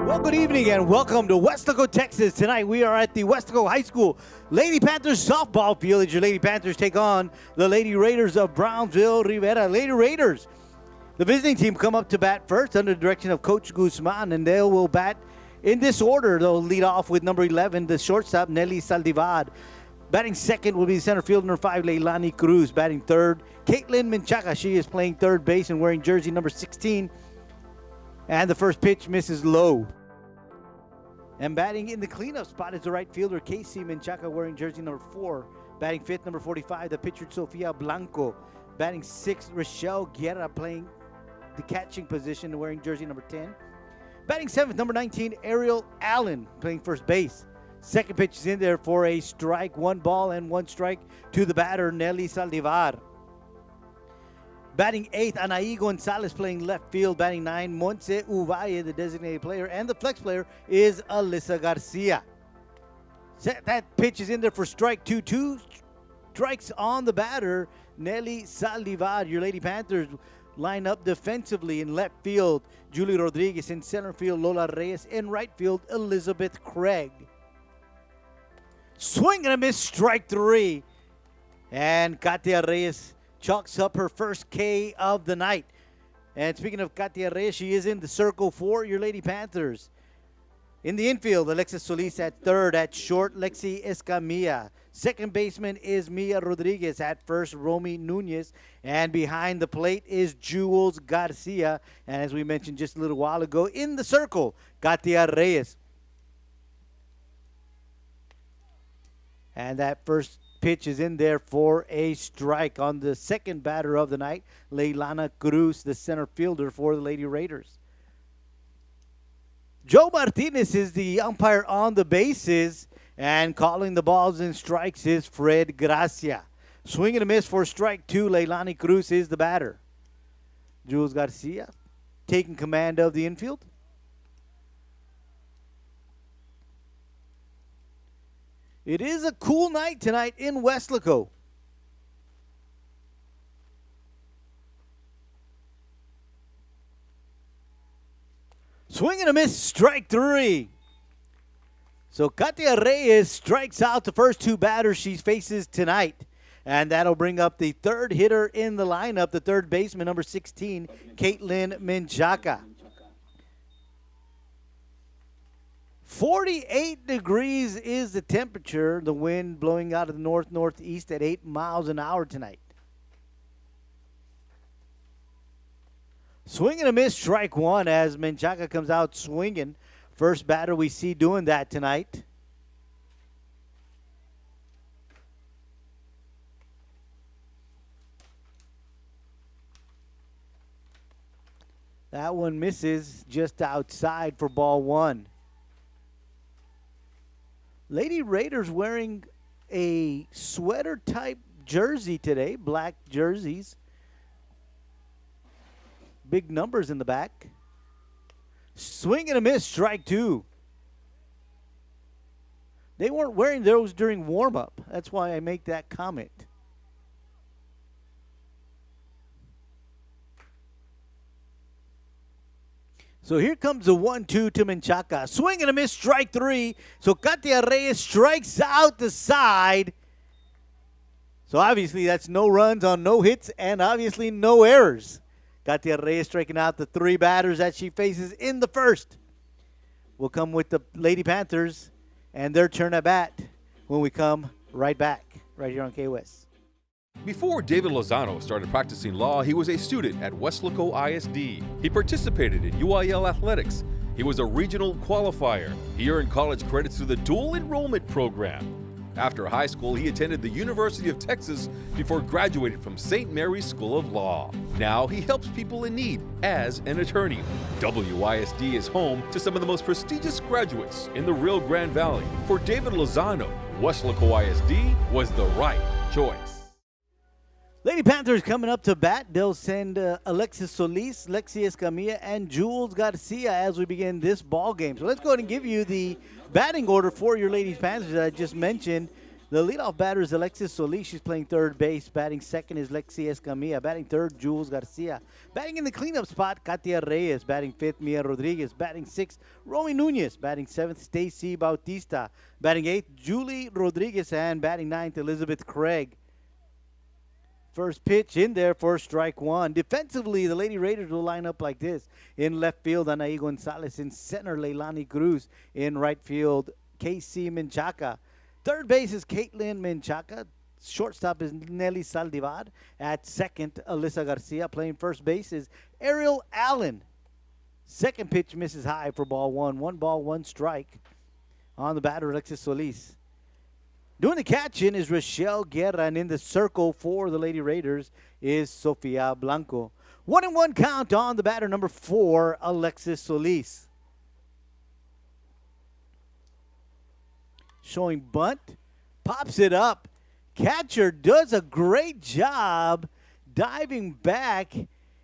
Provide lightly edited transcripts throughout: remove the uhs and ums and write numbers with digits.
Well, good evening and welcome to Weslaco, Texas. Tonight we are at the Weslaco High School Lady Panthers softball field as your Lady Panthers take on the Lady Raiders of Brownsville, Rivera. Lady Raiders, the visiting team, come up to bat first under the direction of Coach Guzman, and they will bat in this order. They'll lead off with number 11, the shortstop, Nelly Saldivar. Batting second will be center fielder number 5, Leilani Cruz. Batting third, Caitlin Menchaca. She is playing third base and wearing jersey number 16. And the first pitch misses low. And batting in the cleanup spot is the right fielder, Casey Menchaca, wearing jersey number 4. Batting fifth, number 45, the pitcher, Sofia Blanco. Batting sixth, Rochelle Guerra, playing the catching position, wearing jersey number 10. Batting seventh, number 19, Ariel Allen, playing first base. Second pitch is in there for a strike. 1 ball and 1 strike to the batter, Nelly Saldivar. Batting eighth, Anaí Gonzalez, playing left field. Batting 9, Montse Uvalle, the designated player. And the flex player is Alyssa Garcia. That pitch is in there for strike 2. 2 strikes on the batter, Nelly Saldivar. Your Lady Panthers line up defensively in left field, Julie Rodriguez. In center field, Lola Reyes. In right field, Elizabeth Craig. Swing and a miss, strike 3. And Katia Reyes chalks up her first K of the night. And speaking of Katia Reyes, she is in the circle for your Lady Panthers. In the infield, Alexis Solis at third. At short, Lexi Escamilla. Second baseman is Mia Rodriguez. At first, Romy Nunez. And behind the plate is Jules Garcia. And as we mentioned just a little while ago, in the circle, Katia Reyes. And that first pitch is in there for a strike on the second batter of the night, Leilana Cruz, the center fielder for the Lady Raiders. Joe Martinez is the umpire on the bases, and calling the balls and strikes is Fred Gracia. Swing and a miss for strike 2. Leilani Cruz is the batter. Jules Garcia taking command of the infield. It is a cool night tonight in Weslaco. Swing and a miss, strike 3. So Katia Reyes strikes out the first 2 batters she faces tonight. And that'll bring up the third hitter in the lineup, the third baseman, number 16, Caitlin Menchaca. 48 degrees is the temperature. The wind blowing out of the north-northeast at 8 miles an hour tonight. Swing and a miss, strike 1 as Menchaca comes out swinging. First batter we see doing that tonight. That one misses just outside for ball 1. Lady Raiders wearing a sweater-type jersey today, black jerseys. Big numbers in the back. Swing and a miss, strike 2. They weren't wearing those during warm-up. That's why I make that comment. So here comes the 1-2 to Menchaca. Swing and a miss, strike 3. So Katia Reyes strikes out the side. So obviously that's no runs on no hits and obviously no errors. Katia Reyes striking out the 3 batters that she faces in the first. We'll come with the Lady Panthers and their turn at bat when we come right back, right here on KOS. Before David Lozano started practicing law, he was a student at Weslaco ISD. He participated in UIL athletics. He was a regional qualifier. He earned college credits through the dual enrollment program. After high school, he attended the University of Texas before graduating from St. Mary's School of Law. Now he helps people in need as an attorney. WISD is home to some of the most prestigious graduates in the Rio Grande Valley. For David Lozano, Weslaco ISD was the right choice. Lady Panthers coming up to bat. They'll send Alexis Solis, Lexi Escamilla, and Jules Garcia as we begin this ball game. So let's go ahead and give you the batting order for your Lady Panthers that I just mentioned. The leadoff batter is Alexis Solis. She's playing third base. Batting second is Lexi Escamilla. Batting third, Jules Garcia. Batting in the cleanup spot, Katia Reyes. Batting fifth, Mia Rodriguez. Batting sixth, Romy Nunez. Batting seventh, Stacy Bautista. Batting eighth, Julie Rodriguez. And batting ninth, Elizabeth Craig. First pitch in there for strike one. Defensively, the Lady Raiders will line up like this. In left field, Anaí Gonzalez. In center, Leilani Cruz. In right field, KC Menchaca. Third base is Caitlin Menchaca. Shortstop is Nelly Saldivar. At second, Alyssa Garcia. Playing first base is Ariel Allen. Second pitch misses high for ball one. 1 ball, 1 strike on the batter, Alexis Solis. Doing the catching is Rochelle Guerra, and in the circle for the Lady Raiders is Sofia Blanco. 1-1 count on the batter, number 4, Alexis Solis. Showing bunt, pops it up. Catcher does a great job diving back,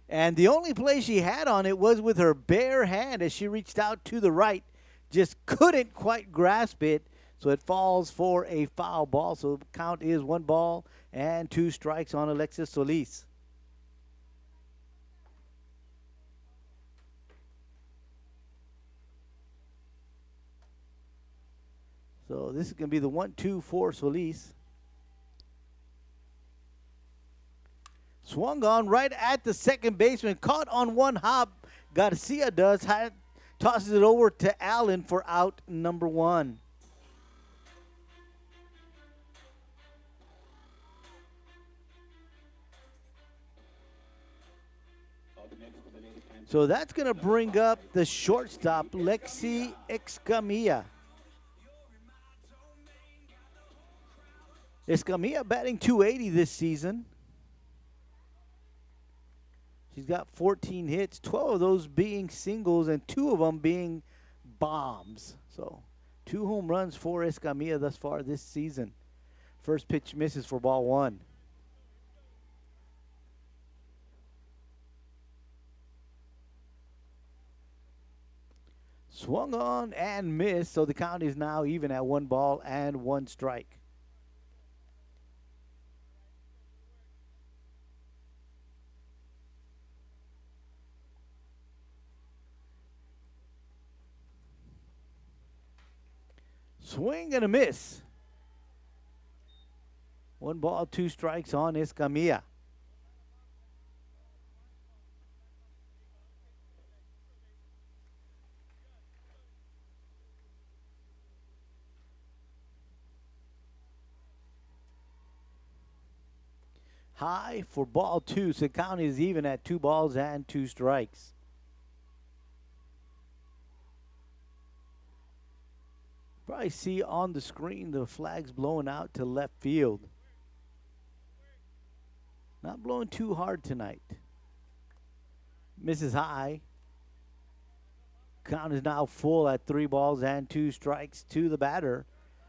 and the only play she had on it was with her bare hand as she reached out to the right. Just couldn't quite grasp it. So it falls for a foul ball. So the count is 1 ball and 2 strikes on Alexis Solis. So this is going to be the 1-2 for Solis. Swung on right at the second baseman. Caught on one hop. Garcia tosses it over to Allen for out number 1. So that's going to bring up the shortstop, Lexi Escamilla. Escamilla batting .280 this season. She's got 14 hits, 12 of those being singles and 2 of them being bombs. So 2 home runs for Escamilla thus far this season. First pitch misses for ball 1. Swung on and missed, so the count is now even at 1 ball and 1 strike. Swing and a miss. 1 ball, 2 strikes on Escamilla. High for ball 2, so the count is even at 2 balls and 2 strikes. Probably see on the screen the flags blowing out to left field. Not blowing too hard tonight. Misses high. Count is now full at 3 balls and 2 strikes to the batter,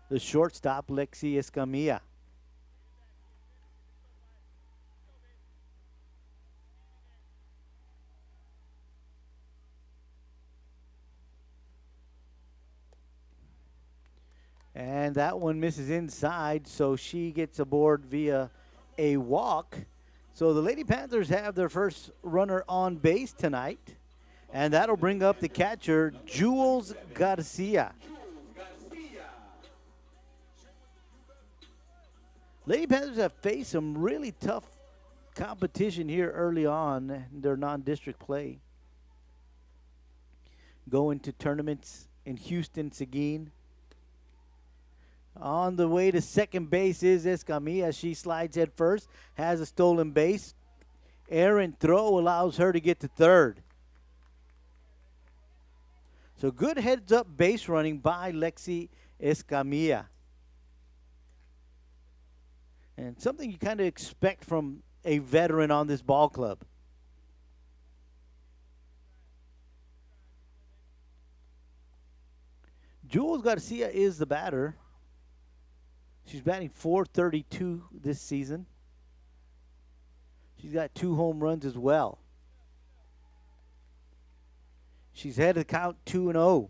the shortstop, Lexi Escamilla. And that one misses inside, so she gets aboard via a walk. So the Lady Panthers have their first runner on base tonight. And that'll bring up the catcher, Jules Garcia. Lady Panthers have faced some really tough competition here early on in their non-district play. Going to tournaments in Houston, Seguin. On the way to second base is Escamilla. She slides head first, has a stolen base. Errant throw allows her to get to third. So good heads-up base running by Lexi Escamilla. And something you kind of expect from a veteran on this ball club. Jules Garcia is the batter. She's batting .432 this season. She's got 2 home runs as well. She's had to count 2-0.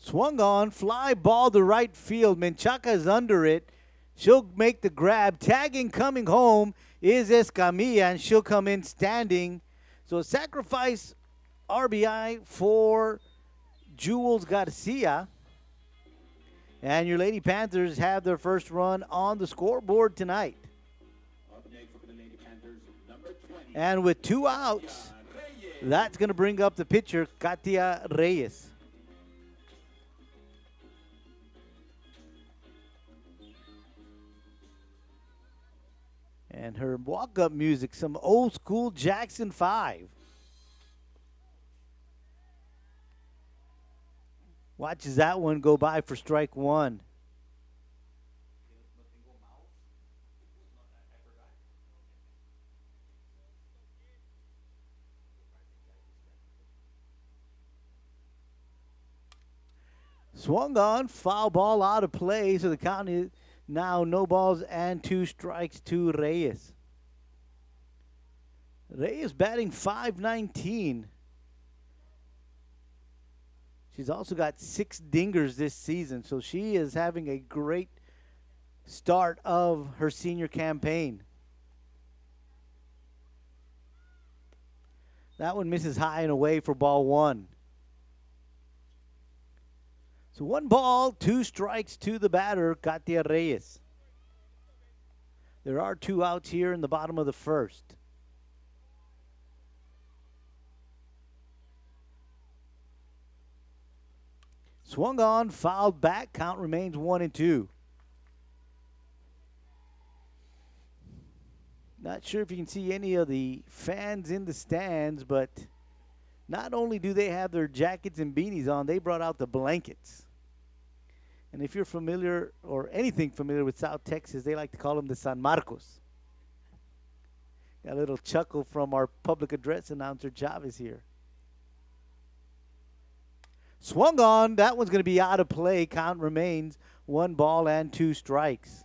Swung on, fly ball to right field. Menchaca is under it. She'll make the grab. Tagging coming home is Escamilla, and she'll come in standing. So sacrifice RBI for Jules Garcia. And your Lady Panthers have their first run on the scoreboard tonight. And with 2 outs, that's going to bring up the pitcher, Katia Reyes. And her walk-up music, some old school Jackson 5. Watches that one go by for strike 1. Swung on, foul ball out of play, so the count is now no balls and 2 strikes to Reyes. Reyes batting .519. She's also got 6 dingers this season, so she is having a great start of her senior campaign. That one misses high and away for ball 1. So 1 ball, 2 strikes to the batter, Katia Reyes. There are 2 outs here in the bottom of the first. Swung on, fouled back. Count remains 1-2. Not sure if you can see any of the fans in the stands, but not only do they have their jackets and beanies on, they brought out the blankets. And if you're familiar or anything familiar with South Texas, they like to call them the San Marcos. Got a little chuckle from our public address announcer, Chavez, here. Swung on. That one's going to be out of play. Count remains 1 ball and 2 strikes.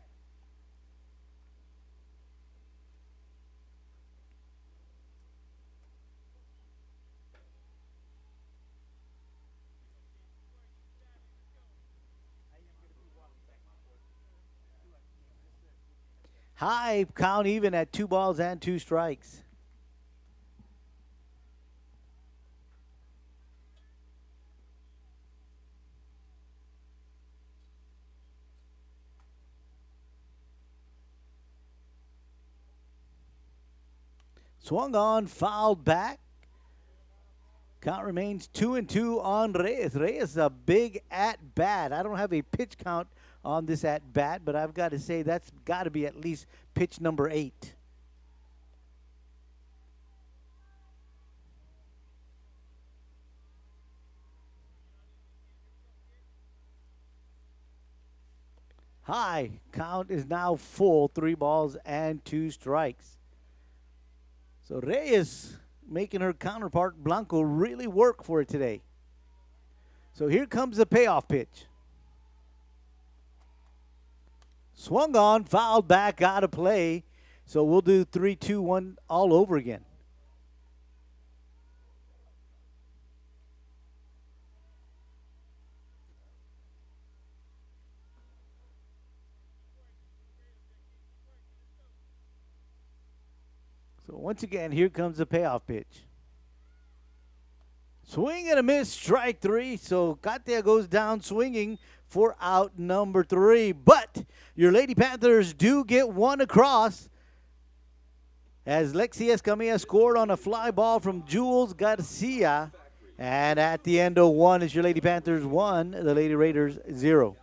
High count even at 2 balls and 2 strikes. Swung on, fouled back. Count remains 2-2 on Reyes. Reyes a big at-bat. I don't have a pitch count on this at-bat, but I've got to say that's got to be at least pitch number 8. High count is now full, 3 balls and 2 strikes. So Reyes making her counterpart Blanco really work for it today. So here comes the payoff pitch. Swung on, fouled back, out of play. So we'll do 3-2-1 all over again. So once again, here comes the payoff pitch. Swing and a miss, strike 3. So Katia goes down swinging for out number 3. But your Lady Panthers do get 1 across as Lexi Escamilla scored on a fly ball from Jules Garcia. And at the end of 1 is your Lady Panthers 1, the Lady Raiders 0.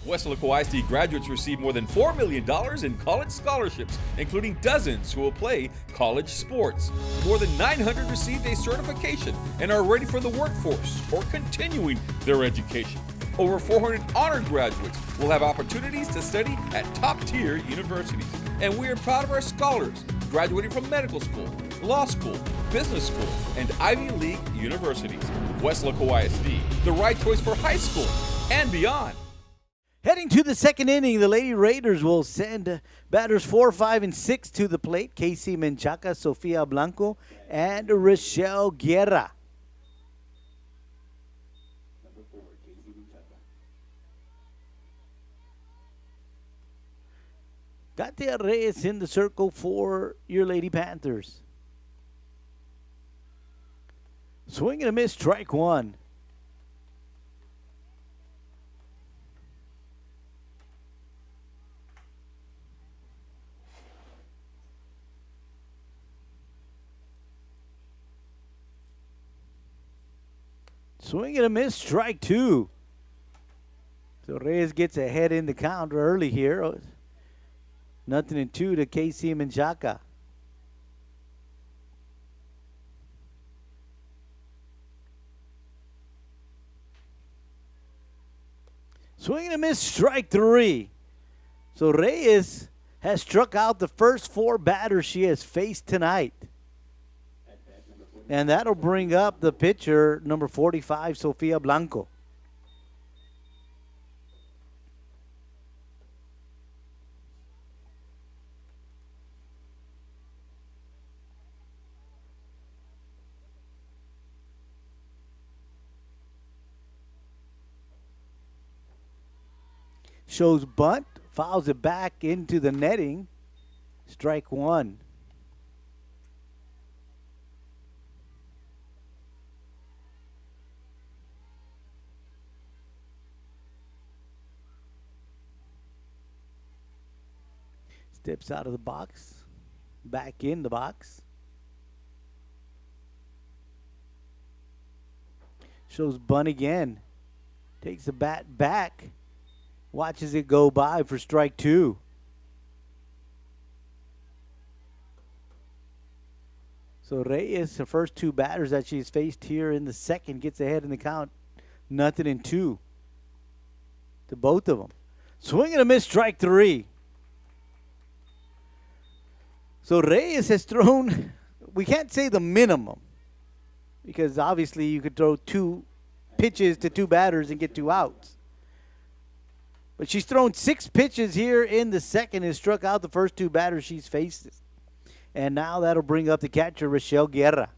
Weslaco ISD graduates receive more than $4 million in college scholarships, including dozens who will play college sports. More than 900 received a certification and are ready for the workforce or continuing their education. Over 400 honor graduates will have opportunities to study at top-tier universities. And we are proud of our scholars graduating from medical school, law school, business school, and Ivy League universities. Weslaco ISD, the right choice for high school and beyond. Heading to the second inning, the Lady Raiders will send batters 4, 5, and 6 to the plate. Casey Menchaca, Sofia Blanco, and Rochelle Guerra. Katia Reyes in the circle for your Lady Panthers. Swing and a miss, strike one. Swing and a miss, strike two. So Reyes gets ahead in the count early here. 0-2 to KC Menchaca. Swing and a miss, strike three. So Reyes has struck out the first four batters she has faced tonight. And that'll bring up the pitcher, number 45, Sofia Blanco. Shows bunt, fouls it back into the netting. Strike one. Steps out of the box, back in the box. Shows bunt again. Takes the bat back. Watches it go by for strike two. So Reyes, the first two batters that she's faced here in the second, gets ahead in the count. 0-2 to both of them. Swing and a miss, strike three. So Reyes has thrown, we can't say the minimum, because obviously you could throw two pitches to two batters and get two outs. But she's thrown 6 pitches here in the second and struck out the first two batters she's faced. And now that'll bring up the catcher, Rochelle Guerra.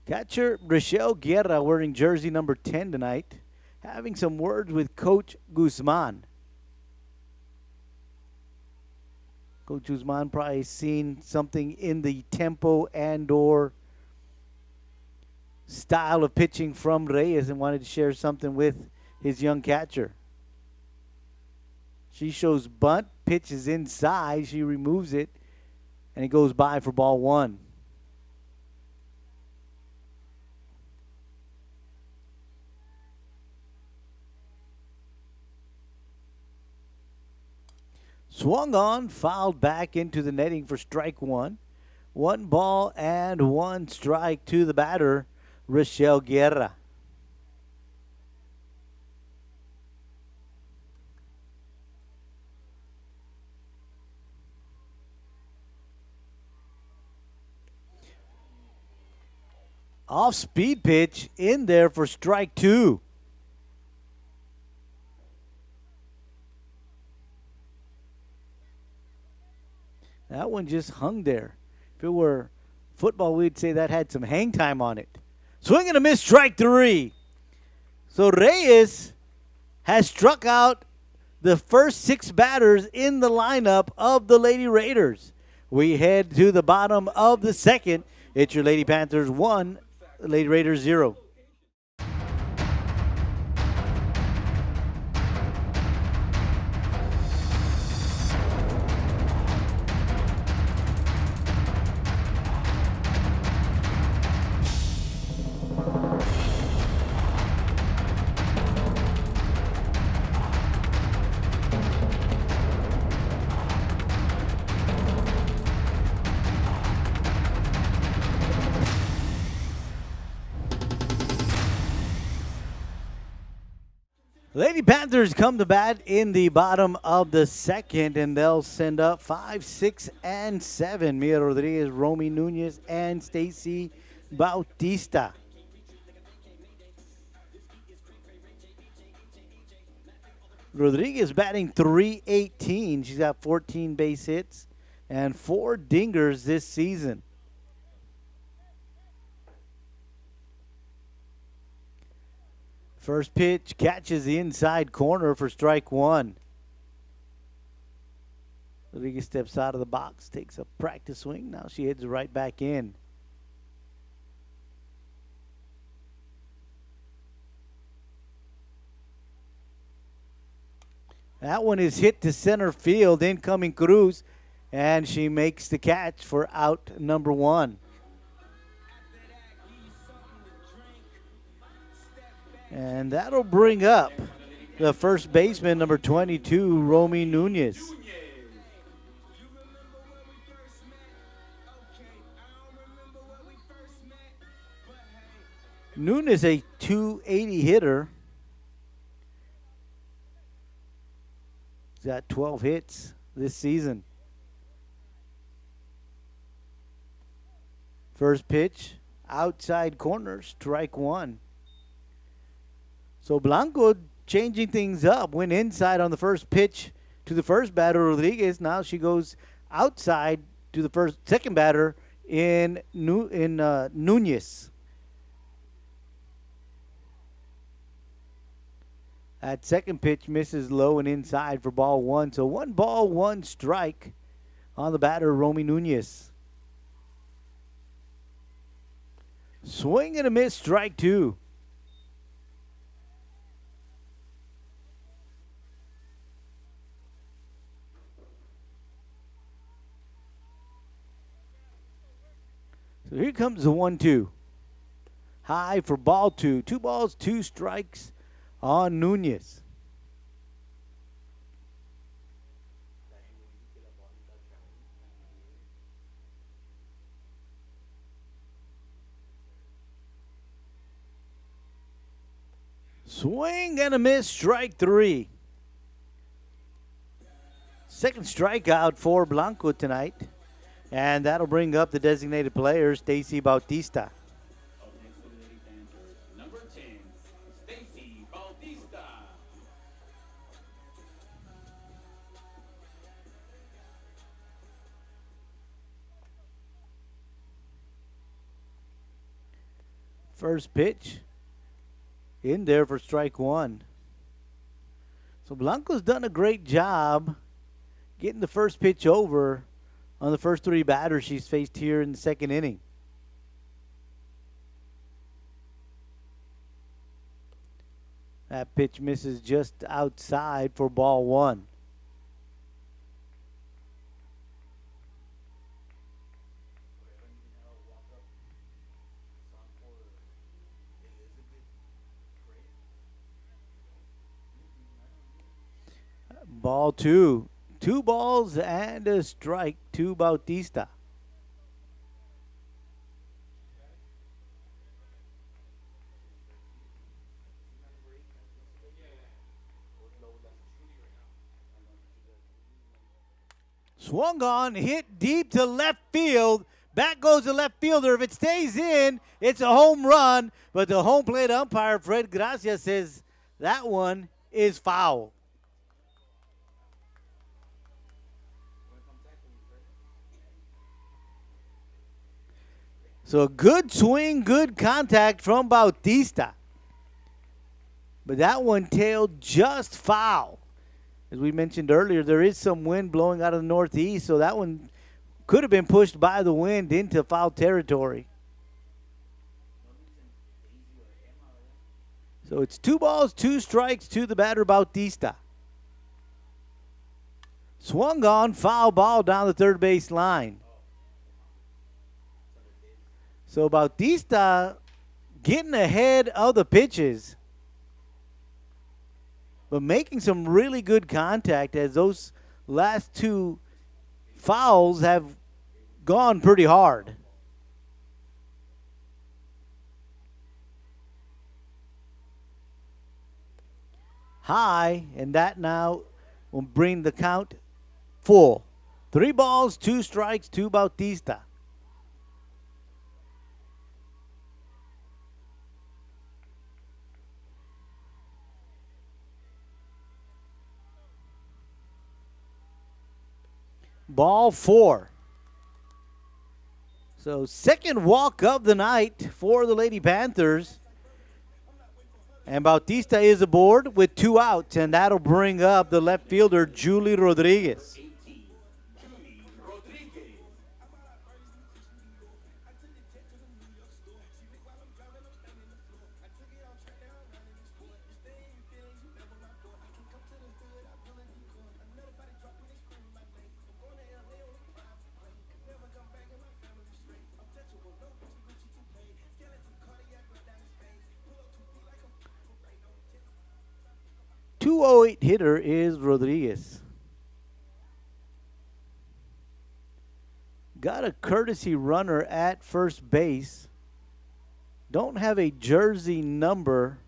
Catcher Rochelle Guerra, wearing jersey number 10 tonight, having some words with Coach Guzman. Coach Guzman probably seen something in the tempo and or style of pitching from Reyes and wanted to share something with his young catcher. She shows bunt, pitches inside, she removes it, and it goes by for ball one. Swung on, fouled back into the netting for strike one. 1 ball and 1 strike to the batter, Rochelle Guerra. Off speed pitch in there for strike two. That one just hung there. If it were football, we'd say that had some hang time on it. Swing and a miss, strike three. So Reyes has struck out the first 6 batters in the lineup of the Lady Raiders. We head to the bottom of the second. It's your Lady Panthers 1, Lady Raiders 0. Lady Panthers come to bat in the bottom of the second, and they'll send up 5, 6, and 7. Mia Rodriguez, Romy Nunez, and Stacy Bautista. Rodriguez batting .318. She's got 14 base hits and 4 dingers this season. First pitch catches the inside corner for strike one. Rodriguez steps out of the box, takes a practice swing. Now she heads right back in. That one is hit to center field. Incoming Cruz, and she makes the catch for out number one. And that'll bring up the first baseman, number 22, Romy Nunez. Nunez, a 280 hitter. He's got 12 hits this season. First pitch, outside corner, strike one. So Blanco changing things up. Went inside on the first pitch to the first batter, Rodriguez. Now she goes outside to the second batter in Nunez. That second pitch misses low and inside for ball one. So 1 ball, 1 strike on the batter, Romy Nunez. Swing and a miss, strike two. So here comes the 1-2. High for ball two. 2 balls, 2 strikes on Nunez. Swing and a miss, strike three. Second strikeout for Blanco tonight. And that'll bring up the designated player, Stacy Bautista. Number 10, Stacy Bautista. First pitch in there for strike one. So Blanco's done a great job getting the first pitch over on the first 3 batters she's faced here in the second inning. That pitch misses just outside for ball one. Ball two. 2 balls and a strike to Bautista. Swung on, hit deep to left field. Back goes the left fielder. If it stays in, it's a home run. But the home plate umpire, Fred Gracia, says that one is foul. So good swing, good contact from Bautista. But that one tailed just foul. As we mentioned earlier, there is some wind blowing out of the northeast, so that one could have been pushed by the wind into foul territory. So it's 2 balls, 2 strikes to the batter, Bautista. Swung on, foul ball down the third base line. So Bautista getting ahead of the pitches, but making some really good contact as those last 2 fouls have gone pretty hard. High, and that now will bring the count full. 3 balls, 2 strikes to Bautista. Ball 4. So second walk of the night for the Lady Panthers. And Bautista is aboard with 2 outs, and that'll bring up the left fielder, Julie Rodriguez. 18, Julie Rodriguez. .208 hitter is Rodriguez. Got a courtesy runner at first base. Don't have a jersey number.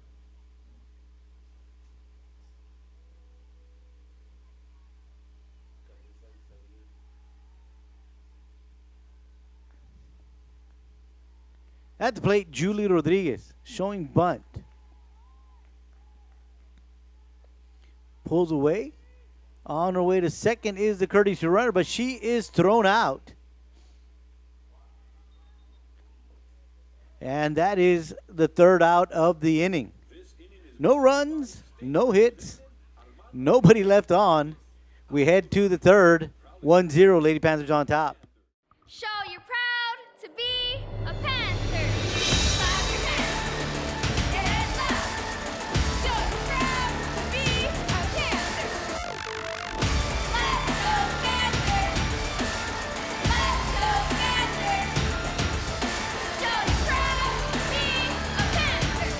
At the plate, Julie Rodriguez showing bunt. Pulls away. On her way to second is the courtesy runner, but she is thrown out. And that is the 3rd out of the inning. No runs, no hits, nobody left on. We head to the 3rd, 1-0, Lady Panthers on top. Show you're proud to be a Panther. Clap your hands. Get loud. Show you're proud to be a Panther. Let's go Panther. Let's go Panther. Show you're proud to be a Panther.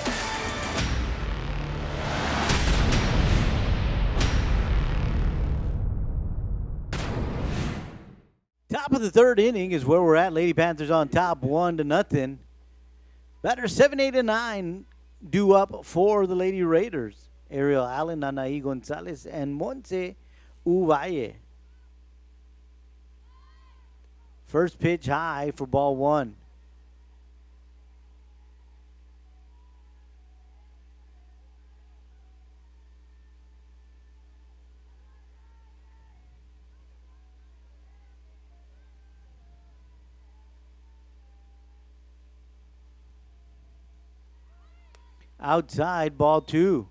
Top of the 3rd inning is where we're at. Lady Panthers on top, 1-0. Batter 7, 8, and 9 due up for the Lady Raiders. Ariel Allen, Anaí Gonzalez, and Montse Uvalle. First pitch high for ball 1. Outside, ball 2.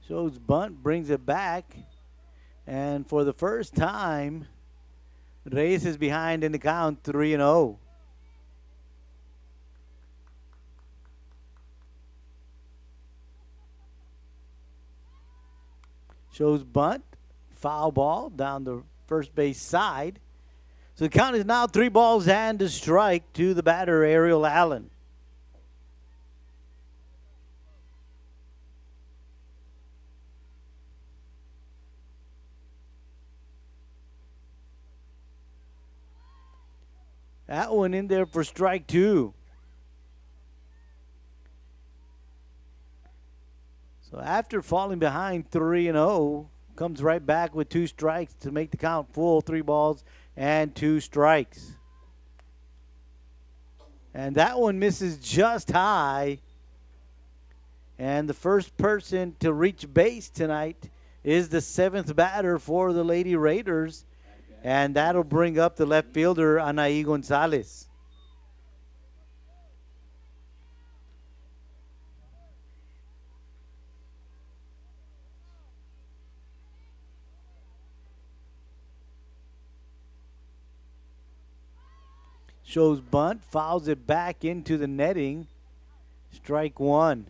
Shows bunt, brings it back. And for the first time, Reyes is behind in the count, 3-0. Shows bunt, foul ball down the first base side. So the count is now 3 balls and a strike to the batter, Ariel Allen. That one in there for strike 2. So after falling behind 3-0, comes right back with 2 strikes to make the count full, 3 balls and 2 strikes. And that one misses just high. And the first person to reach base tonight is the 7th batter for the Lady Raiders. And that'll bring up the left fielder, Anaí Gonzalez. Shows bunt, fouls it back into the netting. Strike 1.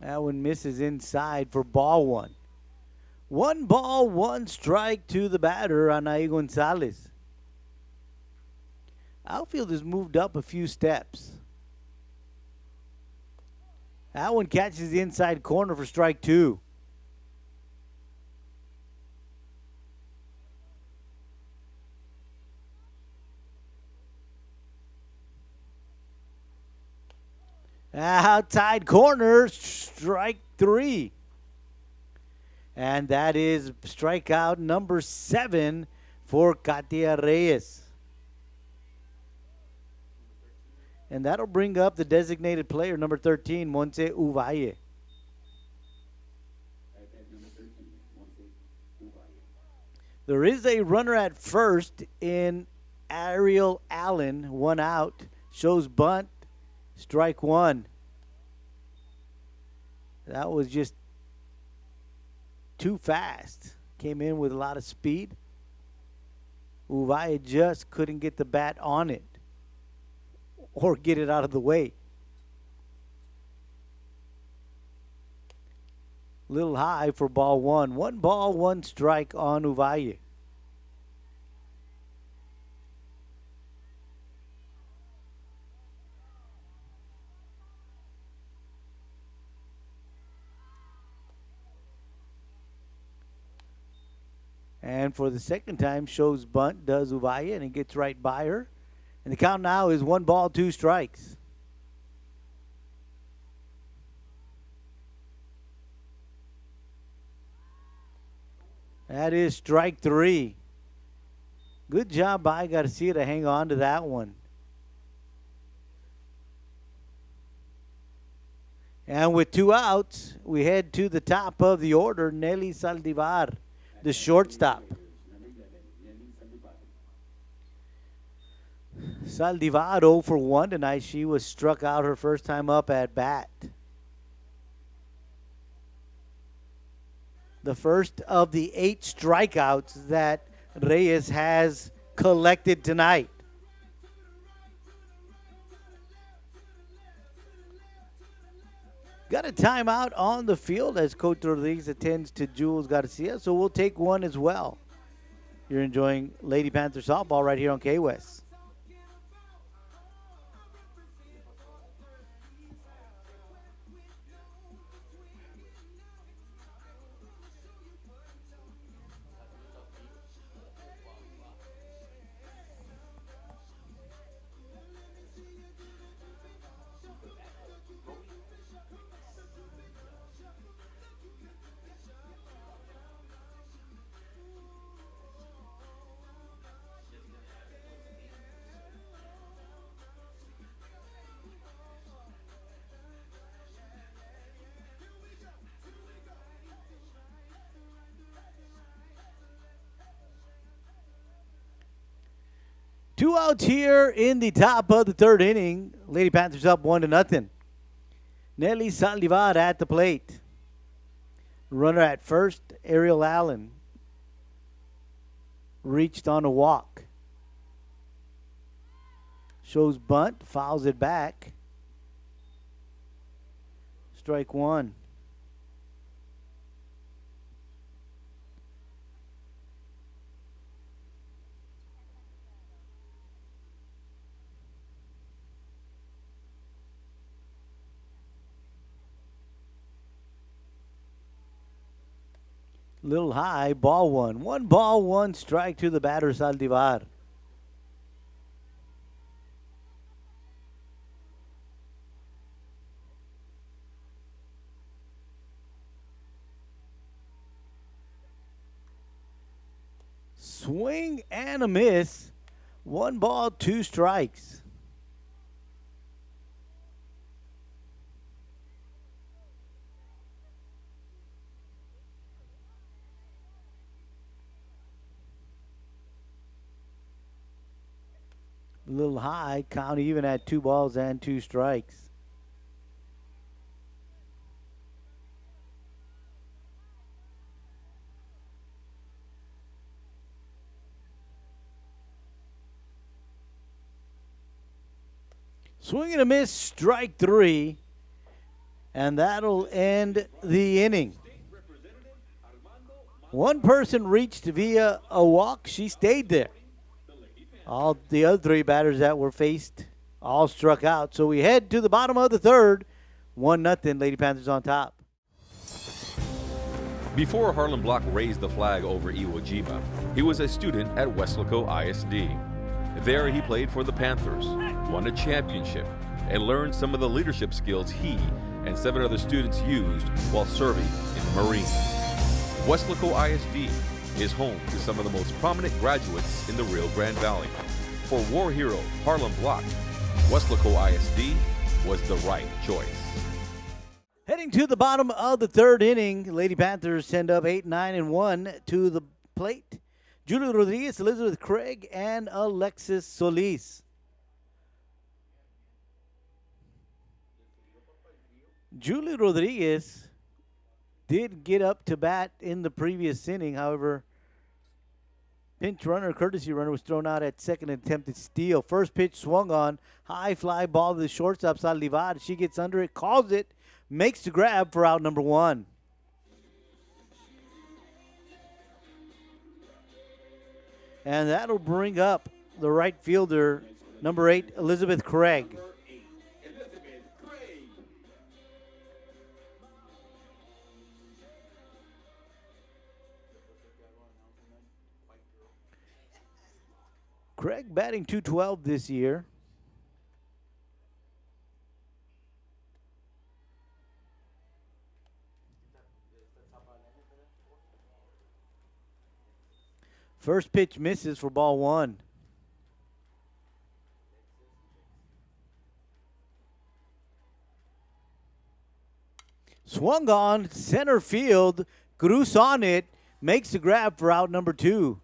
That one misses inside for ball 1. 1 ball, 1 strike to the batter, Anaí Gonzalez. Outfield has moved up a few steps. That one catches the inside corner for strike 2. Outside corner, strike 3. And that is strikeout number 7 for Katia Reyes. And that'll bring up the designated player, number 13, Monse Uvalle. There is a runner at first in Ariel Allen, 1 out. Shows bunt, strike 1. That was just too fast. Came in with a lot of speed. Uvalle just couldn't get the bat on it or get it out of the way. Little high for ball 1. 1 ball, 1 strike on Uvalle. And for the second time, shows bunt, does Uvalle, and he gets right by her. And the count now is 1 ball, 2 strikes. That is strike 3. Good job by Garcia to hang on to that one. And with 2 outs, we head to the top of the order, Nelly Saldivar, the shortstop. Saldivar 0 for 1 tonight. She was struck out her first time up at bat. The first of the 8 strikeouts that Reyes has collected tonight. Got a timeout on the field as Coach Rodriguez attends to Jules Garcia, so we'll take one as well. You're enjoying Lady Panther softball right here on K-West. Two outs here in the top of the third inning. Lady Panthers up 1-0. Nelly Saldivar at the plate. Runner at first, Ariel Allen. Reached on a walk. Shows bunt, fouls it back. Strike 1. Little high, ball 1. 1 ball, 1 strike to the batter, Saldivar. Swing and a miss. 1 ball, 2 strikes. A little high, count even at 2 balls and 2 strikes. Swing and a miss, strike 3, and that'll end the inning. One person reached via a walk. She stayed there. All the other 3 batters that were faced all struck out. So we head to the bottom of the third. 1-0, Lady Panthers on top. Before Harlan Block raised the flag over Iwo Jima, he was a student at Weslaco ISD. There he played for the Panthers, won a championship, and learned some of the leadership skills he and 7 other students used while serving in the Marines. Weslaco ISD is home to some of the most prominent graduates in the Rio Grande Valley. For war hero Harlem Block, Weslaco ISD was the right choice. Heading to the bottom of the third inning, Lady Panthers send up 8, 9, and 1 to the plate. Julie Rodriguez, Elizabeth Craig, and Alexis Solis. Julie Rodriguez did get up to bat in the previous inning. However, pinch runner, courtesy runner, was thrown out at second and attempted steal. First pitch swung on. High fly ball to the shortstop, Salivad. She gets under it, calls it, makes the grab for out number 1. And that'll bring up the right fielder, number 8, Elizabeth Craig. Craig batting .212 this year. First pitch misses for ball 1. Swung on, center field. Cruz on it, makes the grab for out number 2.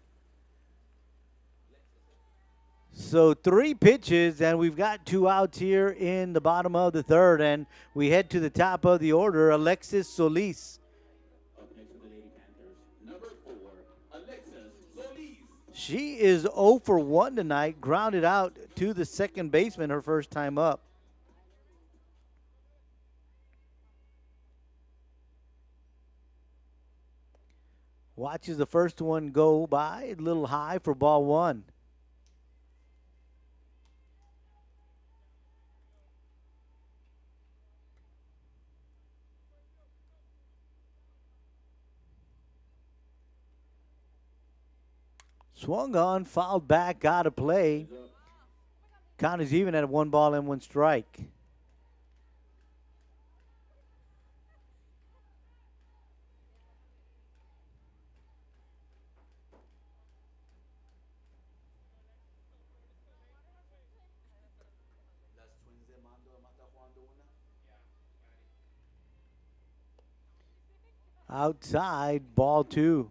So 3 pitches, and we've got 2 outs here in the bottom of the third, and we head to the top of the order, Alexis Solis. Up next for the Lady Panthers, number 4, Alexis Solis. She is 0 for 1 tonight, grounded out to the second baseman her first time up. Watches the first one go by, a little high for ball 1. Swung on, fouled back, out of play. Count is even at 1 ball and 1 strike. Outside, ball 2.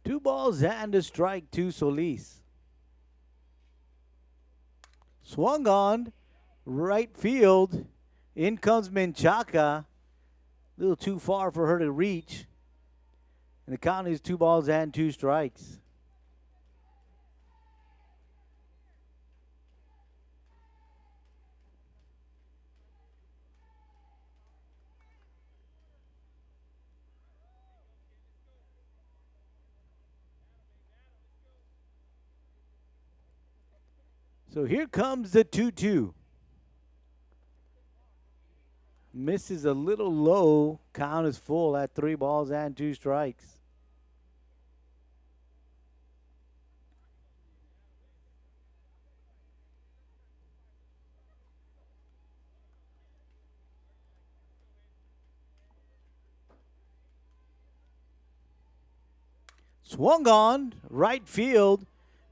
Two balls and a strike to Solis. Swung on, right field. In comes Menchaca. A little too far for her to reach. And the count is 2 balls and 2 strikes. So here comes the 2-2. Misses a little low. Count is full at 3 balls and 2 strikes. Swung on, right field.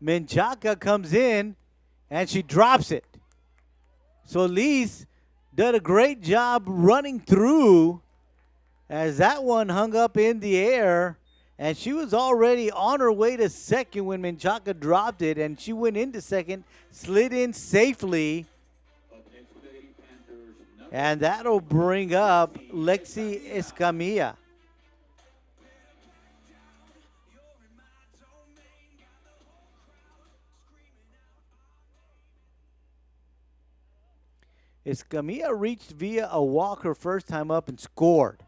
Menchaca comes in, and she drops it. Solis did a great job running through as that one hung up in the air, and she was already on her way to second when Menchaca dropped it, and she went into second, slid in safely, and that'll bring up Lexi Escamilla. Escamilla reached via a walk her first time up and scored.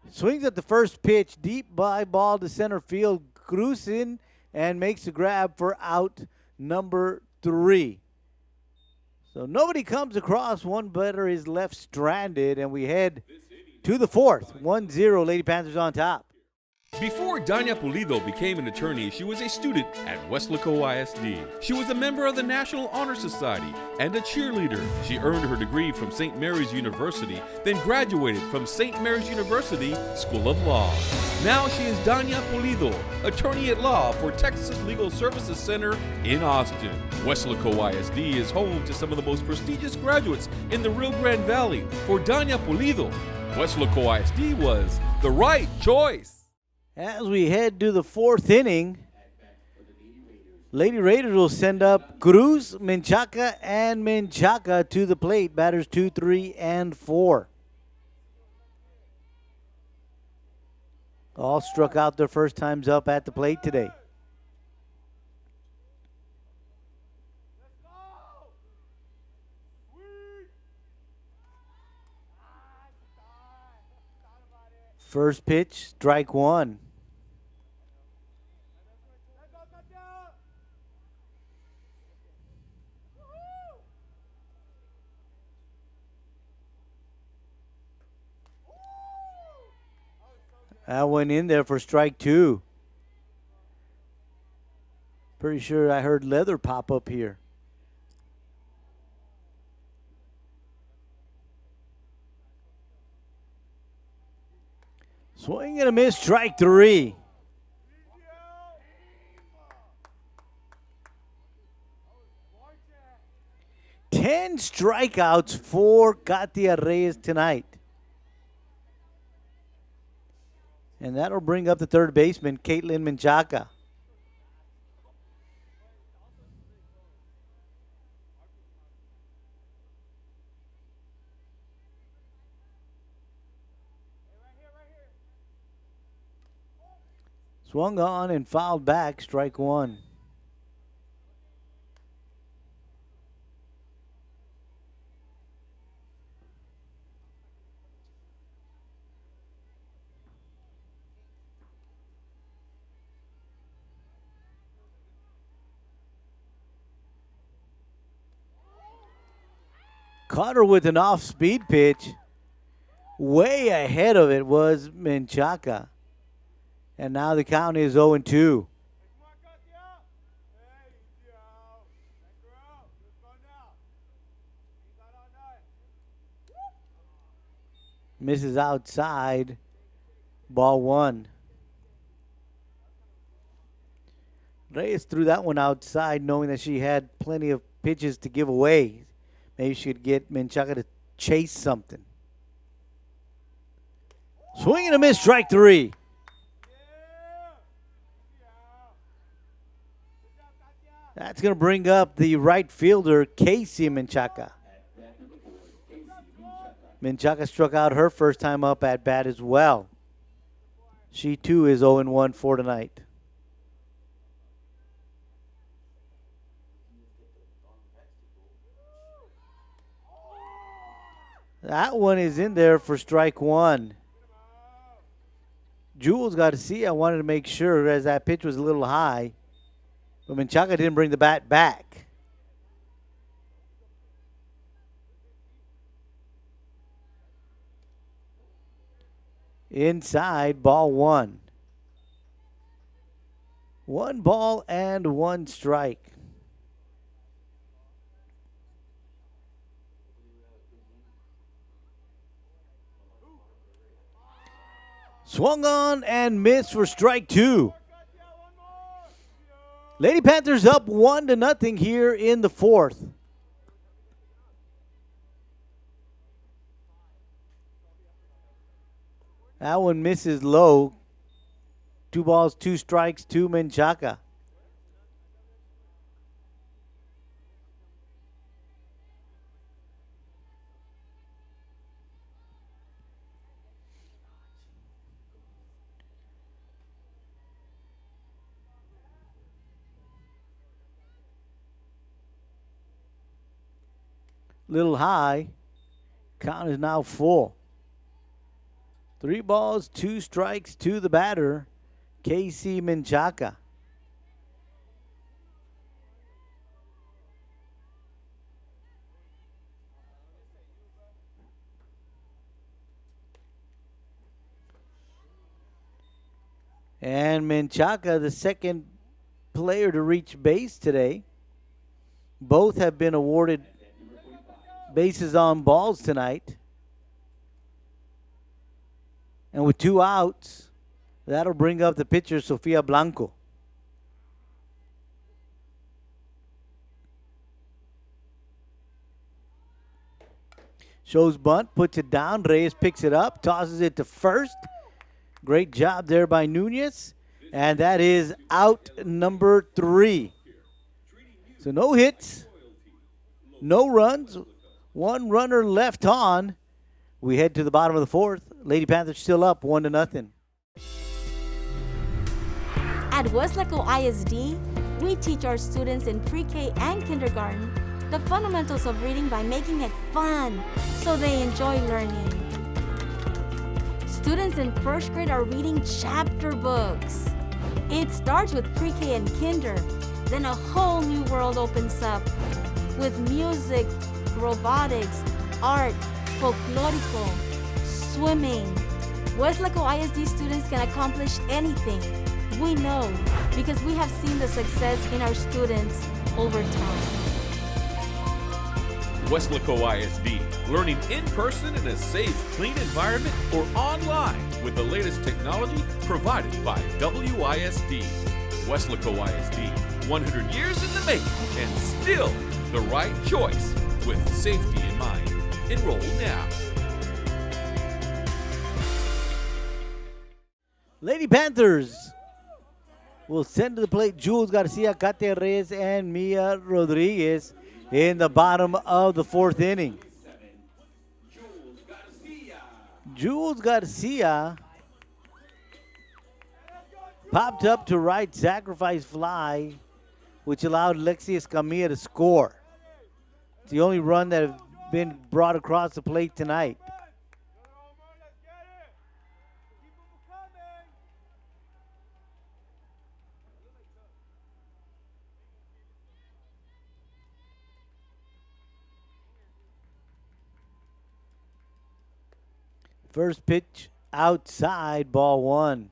Swings at the first pitch, deep by ball to center field. Cruz in and makes the grab for out number 3. So nobody comes across. One batter is left stranded, and we head to the 4th. 1-0, Lady Panthers on top. Before Danya Pulido became an attorney, she was a student at Weslaco ISD. She was a member of the National Honor Society and a cheerleader. She earned her degree from St. Mary's University, then graduated from St. Mary's University School of Law. Now she is Danya Pulido, attorney at law for Texas Legal Services Center in Austin. Weslaco ISD is home to some of the most prestigious graduates in the Rio Grande Valley. For Danya Pulido, Weslaco ISD was the right choice. As we head to the fourth inning, Lady Raiders will send up Cruz, Menchaca, and Menchaca to the plate. Batters 2, 3, and 4. All struck out their first times up at the plate today. First pitch, strike one. That went in there for strike two. Pretty sure I heard leather pop up here. Swing and a miss, strike three. Ten strikeouts for Katia Reyes tonight. And that'll bring up the third baseman, Caitlin Menchaca. Swung on and fouled back, strike one. Caught her with an off-speed pitch. Way ahead of it was Menchaca. And now the count is 0-2. Misses outside. Ball one. Reyes threw that one outside knowing that she had plenty of pitches to give away. Maybe she could get Menchaca to chase something. Swing and a miss, strike three. That's going to bring up the right fielder, Casey Menchaca. Menchaca struck out her first time up at bat as well. She too is 0-1 for tonight. That one is in there for strike one. Jules got to see. I wanted to make sure as that pitch was a little high. But Menchaca didn't bring the bat back. Inside, ball one. 1 ball and 1 strike. Swung on and missed for strike two. Lady Panthers up 1-0 here in the fourth. That one misses low. 2 balls, 2 strikes to Menchaca. Little high. Count is now full. 3 balls, 2 strikes to the batter, Casey Menchaca. And Menchaca, the second player to reach base today. Both have been awarded bases on balls tonight. And with 2 outs, that'll bring up the pitcher, Sofia Blanco. Shows bunt, puts it down. Reyes picks it up, tosses it to first. Great job there by Nunez. And that is out number 3. So no hits, no runs, 1 runner left on. We head to the bottom of the 4th. Lady Panthers still up 1-0. At Weslaco ISD, we teach our students in pre-K and kindergarten the fundamentals of reading by making it fun so they enjoy learning. Students in 1st grade are reading chapter books. It starts with pre-K and kinder, then a whole new world opens up with music, robotics, art, folklorico, swimming. Weslaco ISD students can accomplish anything. We know because we have seen the success in our students over time. Weslaco ISD, learning in person in a safe, clean environment or online with the latest technology provided by WISD. Weslaco ISD, 100 years in the making and still the right choice with safety in mind. Enroll now. Lady Panthers will send to the plate Jules Garcia, Katia Reyes, and Mia Rodriguez in the bottom of the 4th inning. Jules Garcia popped up to right, sacrifice fly, which allowed Lexi Escamilla to score. It's the only run that has been brought across the plate tonight. First pitch outside, ball 1.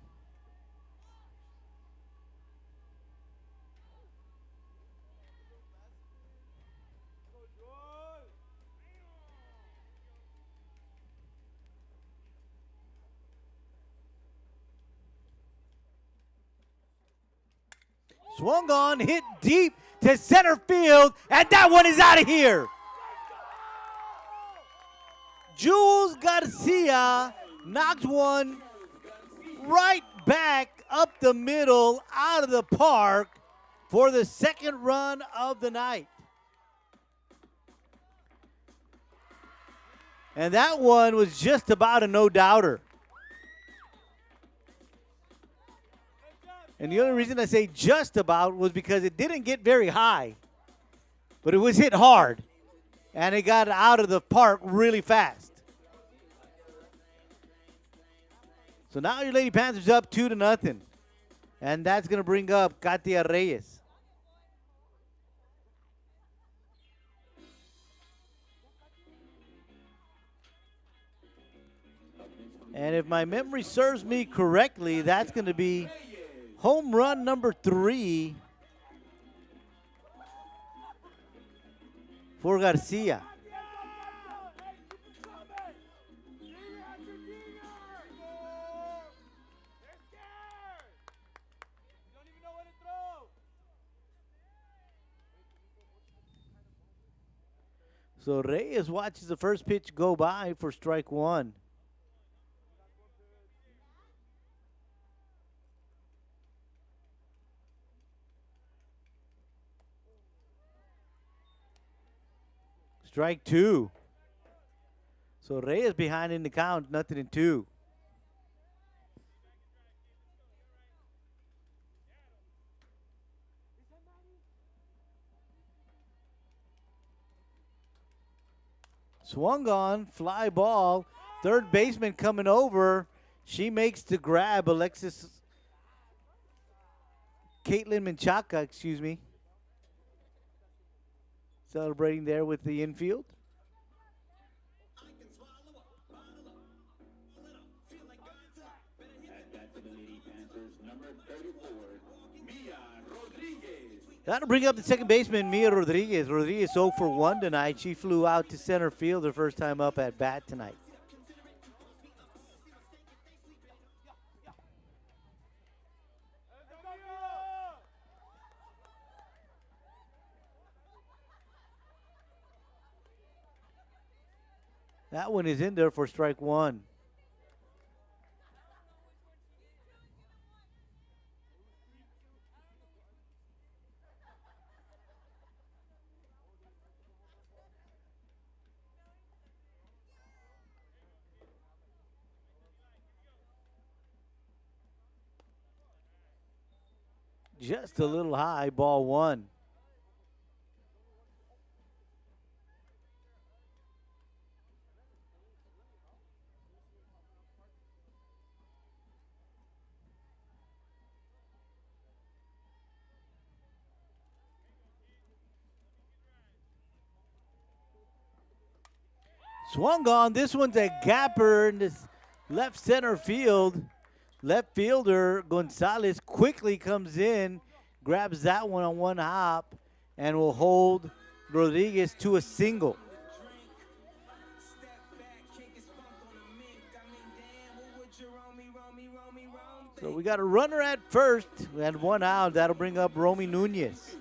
Swung on, hit deep to center field, and that one is out of here. Jules Garcia knocks one right back up the middle out of the park for the 2nd run of the night. And that one was just about a no-doubter. And the only reason I say just about was because it didn't get very high, but it was hit hard, and it got out of the park really fast. So now your Lady Panthers up 2-0, and that's going to bring up Katia Reyes. And if my memory serves me correctly, that's going to be home run number 3 for Garcia. So Reyes watches the first pitch go by for strike 1. Strike 2. So Reyes behind in the count, 0-2. Swung on, fly ball. Third baseman coming over. She makes the grab. Caitlin Menchaca, excuse me. Celebrating there with the infield. At bat for the Lady Panthers, number That'll bring up the second baseman, Mia Rodriguez. Rodriguez 0 for 1 tonight. She flew out to center field her first time up at bat tonight. That one is in there for strike one. Just a little high, ball one. Swung on. This one's a gapper in this left center field. Left fielder Gonzalez quickly comes in, grabs that one on one hop, and will hold Rodriguez to a single. So we got a runner at first and one out. That'll bring up Romy Nunez.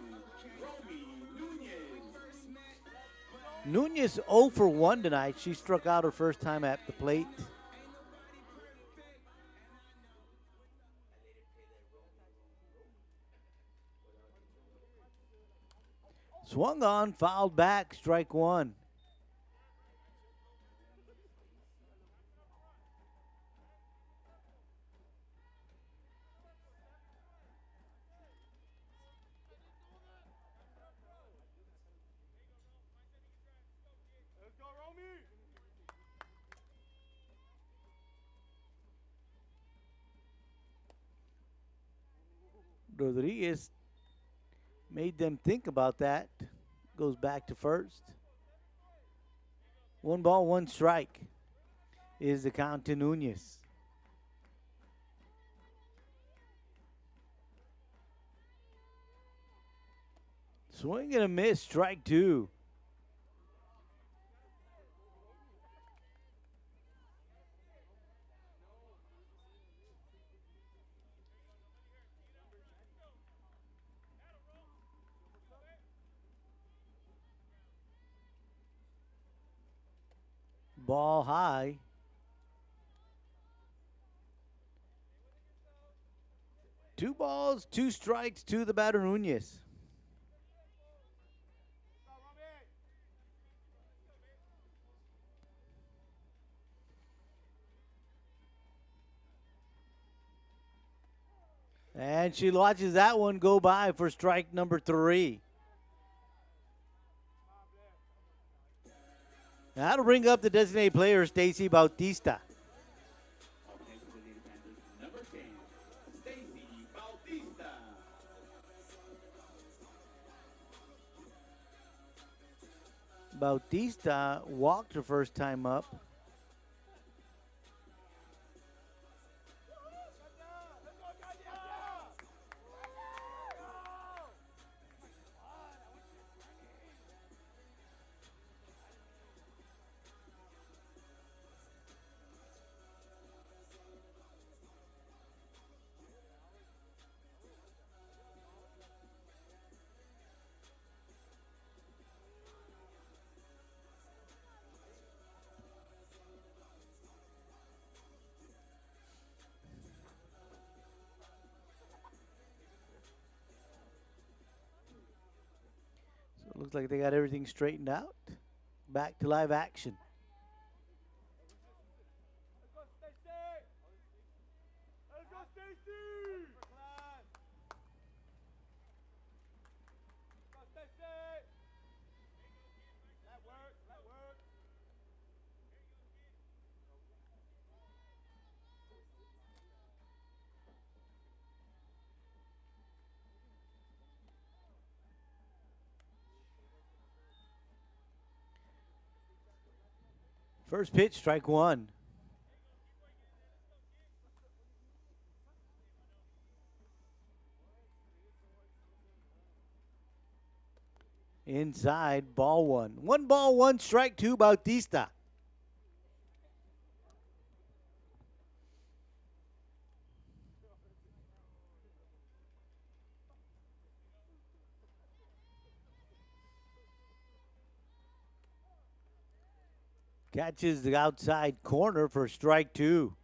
Nunez 0 for 1 tonight. She struck out her first time at the plate. Swung on, fouled back, strike one. Rodriguez made them think about that. Goes back to first. 1 ball, 1 strike is the count to Nunez. Swing and a miss, strike 2. Ball high. Two balls, 2 strikes to the batter Nunez. And she watches that one go by for strike number 3. That'll bring up the designated player, Stacy Bautista. Number 10, Stacy Bautista. Bautista walked her first time up. Looks like they got everything straightened out. Back to live action. First pitch, strike 1. inside, ball one. 1-1, strike two, Bautista. Catches the outside corner for strike two.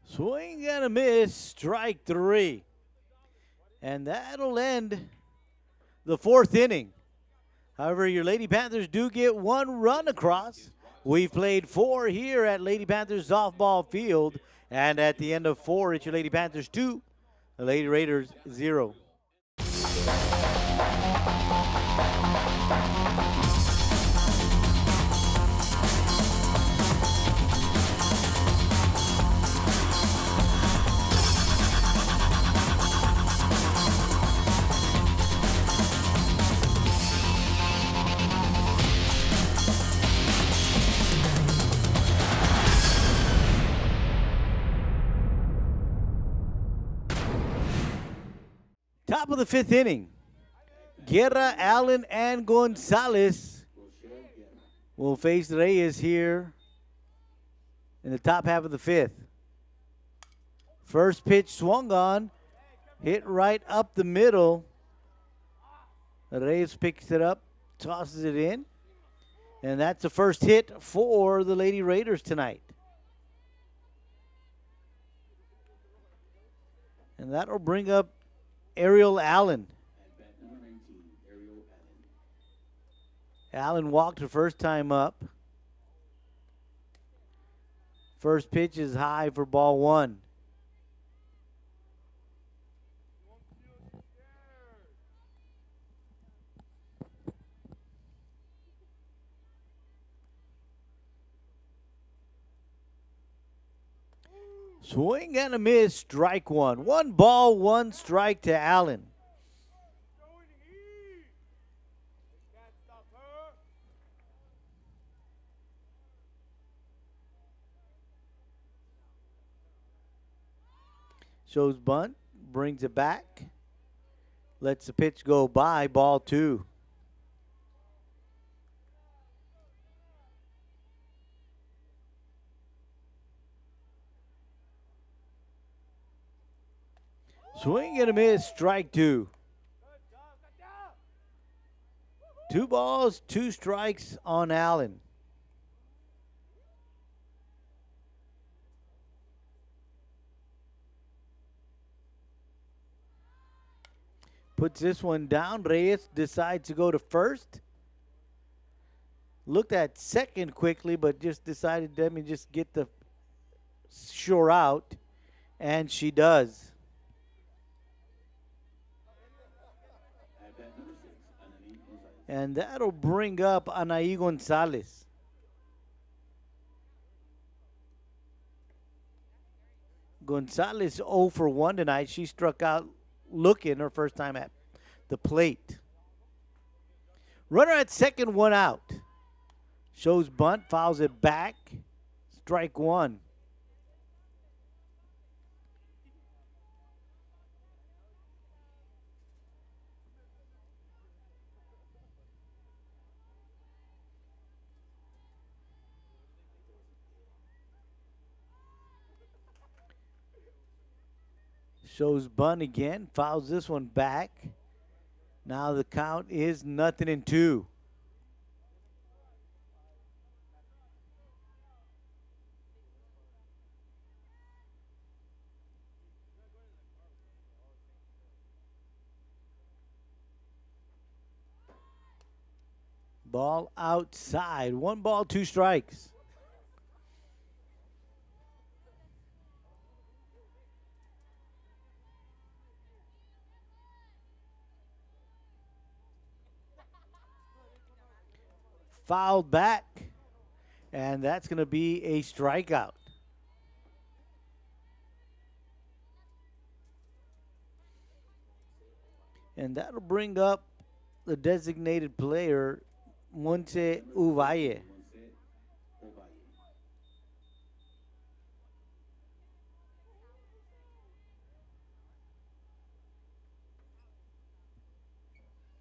Swing and a miss, strike three. And that'll end the fourth inning. However, your Lady Panthers do get one run across. We've played four here at Lady Panthers softball field. And at the end of four, it's your Lady Panthers 2, the Lady Raiders 0. Top of the fifth inning. Guerra, Allen, and Gonzalez will face Reyes here in the top half of the fifth. First pitch swung on, hit right up the middle. Reyes picks it up, tosses it in, and that's the first hit for the Lady Raiders tonight. And that'll bring up Ariel Allen. Allen walked the first time up. First pitch is high for ball one. Swing and a miss, strike one. 1-1 strike to Allen. Shows bunt, brings it back, lets the pitch go by, ball two. Swing and a miss, strike two. 2 balls, 2 strikes on Allen. Puts this one down. Reyes decides to go to first. Looked at second quickly, but just decided, let me just get the shore out. And she does. And that'll bring up Anaí Gonzalez. Gonzalez 0 for 1 tonight. She struck out looking her first time at the plate. Runner at second, 1 out. Shows bunt, fouls it back. Strike one. Shows bunt again, fouls this one back. Now the count is 0-2. Ball outside. 1 ball, 2 strikes. Fouled back, and that's going to be a strikeout. And that'll bring up the designated player, Monte Uvalle.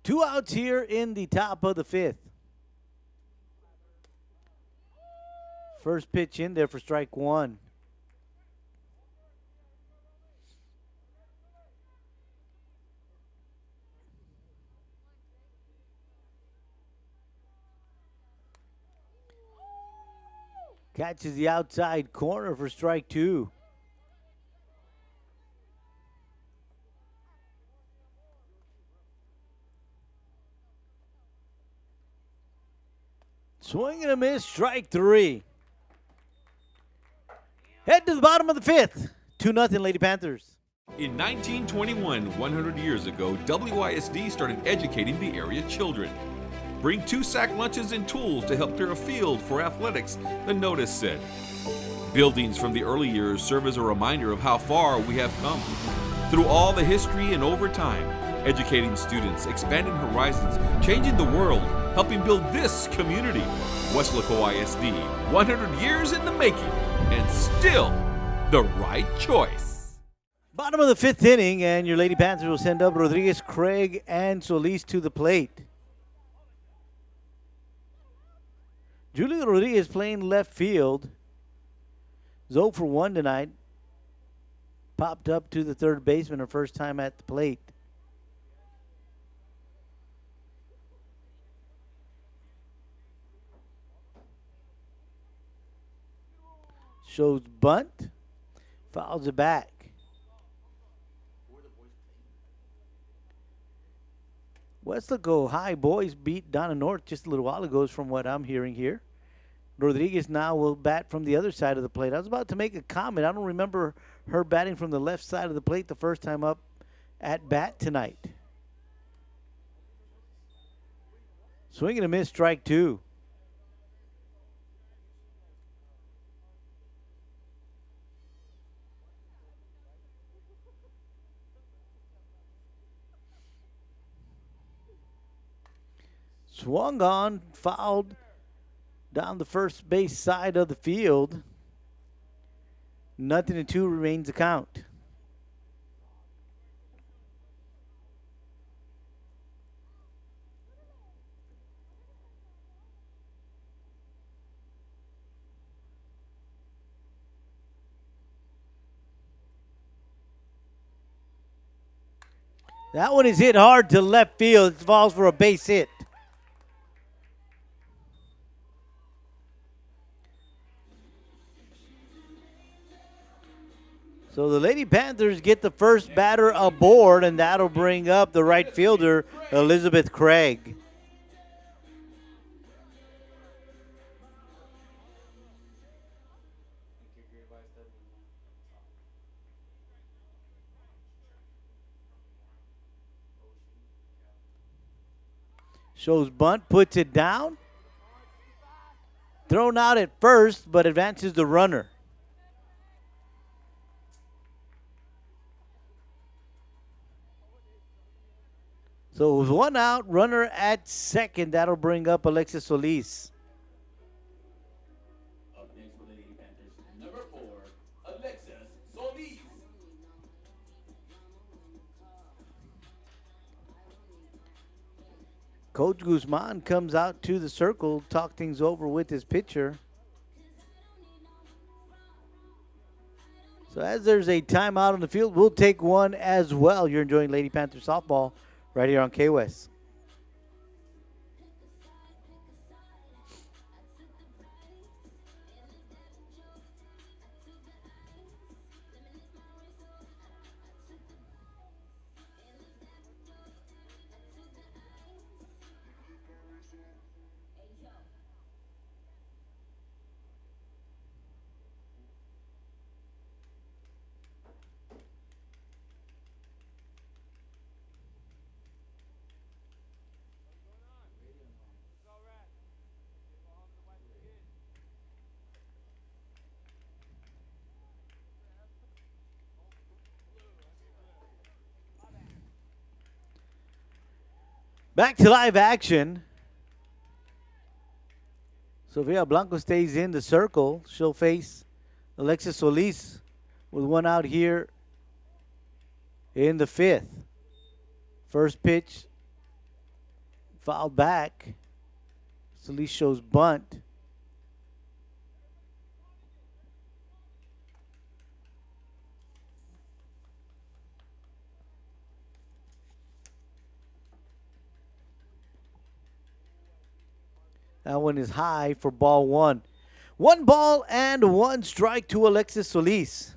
2 outs here in the top of the 5th. First pitch in there for strike 1. Catches the outside corner for strike 2. Swing and a miss, strike 3. Head to the bottom of the 5th. 2-0 Lady Panthers. In 1921, 100 years ago, WISD started educating the area children. Bring 2 sack lunches and tools to help clear a field for athletics, the notice said. Buildings from the early years serve as a reminder of how far we have come. Through all the history and over time, educating students, expanding horizons, changing the world, helping build this community. Weslaco ISD, 100 years in the making, and still the right choice. Bottom of the 5th inning, and your Lady Panthers will send up Rodriguez, Craig, and Solis to the plate. Julio Rodriguez playing left field. 0 for 1 tonight. Popped up to the third baseman her first time at the plate. Shows bunt. Fouls it back. Weslaco High boys beat Donna North just a little while ago, from what I'm hearing here. Rodriguez now will bat from the other side of the plate. I was about to make a comment. I don't remember her batting from the left side of the plate the first time up at bat tonight. Swing and a miss, strike 2. Swung on, fouled down the first base side of the field. 0-2 remains the count. That one is hit hard to left field. It falls for a base hit. So the Lady Panthers get the first batter aboard, and that'll bring up the right fielder, Elizabeth Craig. Shows bunt, puts it down. Thrown out at first, but advances the runner. So it was 1 out, runner at second. That'll bring up Alexis Solis. Up next for the Lady Panthers, number 4, Alexis Solis. Coach Guzman comes out to the circle, talk things over with his pitcher. So as there's a timeout on the field, we'll take one as well. You're enjoying Lady Panther softball right here on KWES. Back to live action. Sofia Blanco stays in the circle. She'll face Alexis Solis with 1 out here in the 5th. First pitch fouled back. Solis shows bunt. That one is high for ball one. 1 ball and 1 strike to Alexis Solis.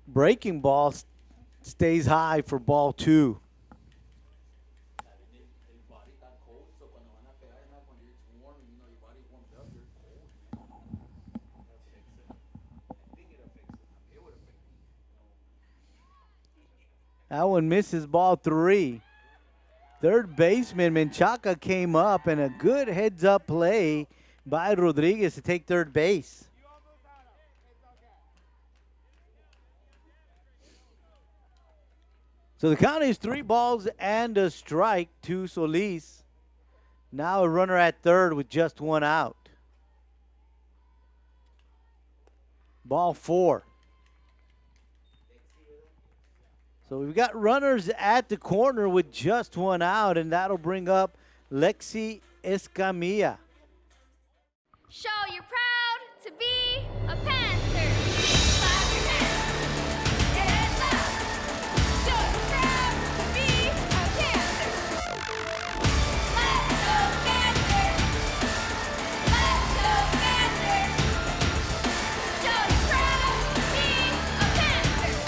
Breaking ball stays high for ball 2. That one misses ball 3. Third baseman Menchaca came up, and a good heads-up play by Rodriguez to take third base. So the count is 3 balls and a strike to Solis. Now a runner at third with just 1 out. Ball 4. So we've got runners at the corner with just 1 out, and that'll bring up Lexi Escamilla. Show you're proud to be a Panther. Clap your hands. Get loud. Show you're proud to be a Panther. Let's go Panthers. Let's go Panthers. Show you're proud to be a Panther.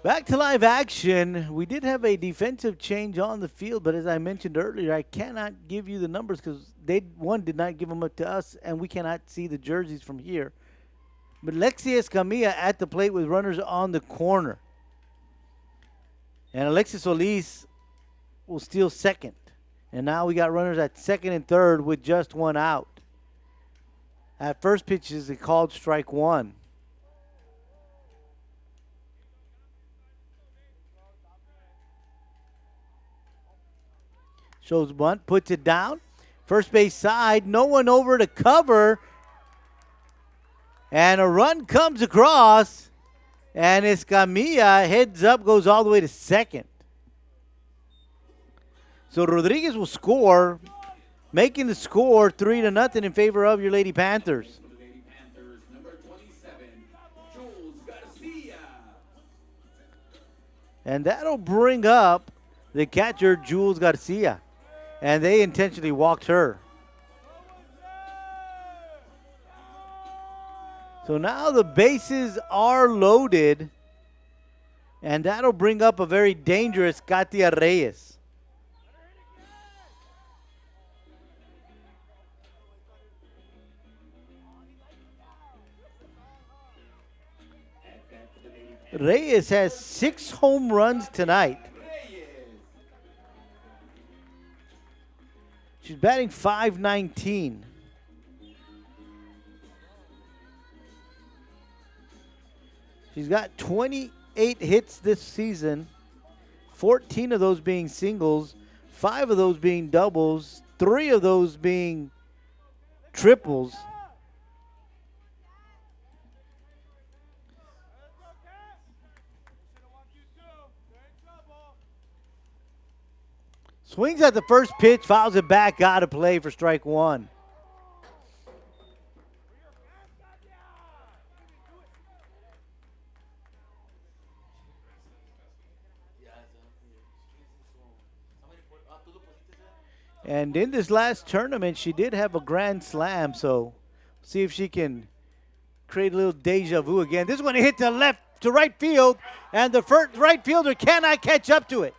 Back to live action. We did have a defensive change on the field, but as I mentioned earlier, I cannot give you the numbers because one did not give them up to us, and we cannot see the jerseys from here. But Lexi Escamilla at the plate with runners on the corner. And Alexis Solis will steal second. And now we got runners at second and third with just 1 out. At first pitch is a called strike 1. Shows bunt, puts it down. First base side, no one over to cover. And a run comes across. And Escamilla heads up, goes all the way to second. So Rodriguez will score, making the score 3-0 in favor of your Lady Panthers. For the Lady Panthers, number 27, Jules Garcia. And that'll bring up the catcher, Jules Garcia. And they intentionally walked her. So now the bases are loaded. And that'll bring up a very dangerous Katia Reyes. Reyes has 6 home runs tonight. She's batting .519. She's got 28 hits this season, 14 of those being singles, 5 of those being doubles, 3 of those being triples. Swings at the first pitch, fouls it back, out of play for strike 1. And in this last tournament, she did have a grand slam, so see if she can create a little deja vu again. This one hit to right field, and the first right fielder cannot catch up to it.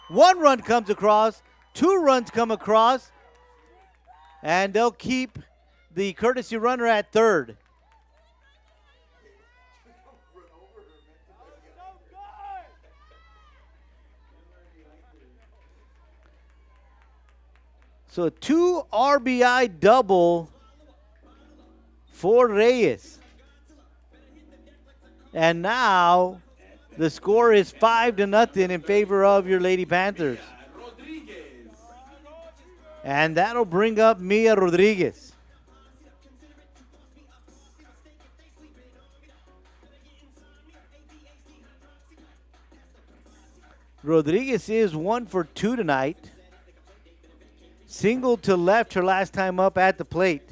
1 run comes across, 2 runs come across, and they'll keep the courtesy runner at third. So a 2 RBI double for Reyes. And now the score is 5-0 in favor of your Lady Panthers. And that'll bring up Mia Rodriguez. Rodriguez is 1 for 2 tonight. Single to left her last time up at the plate.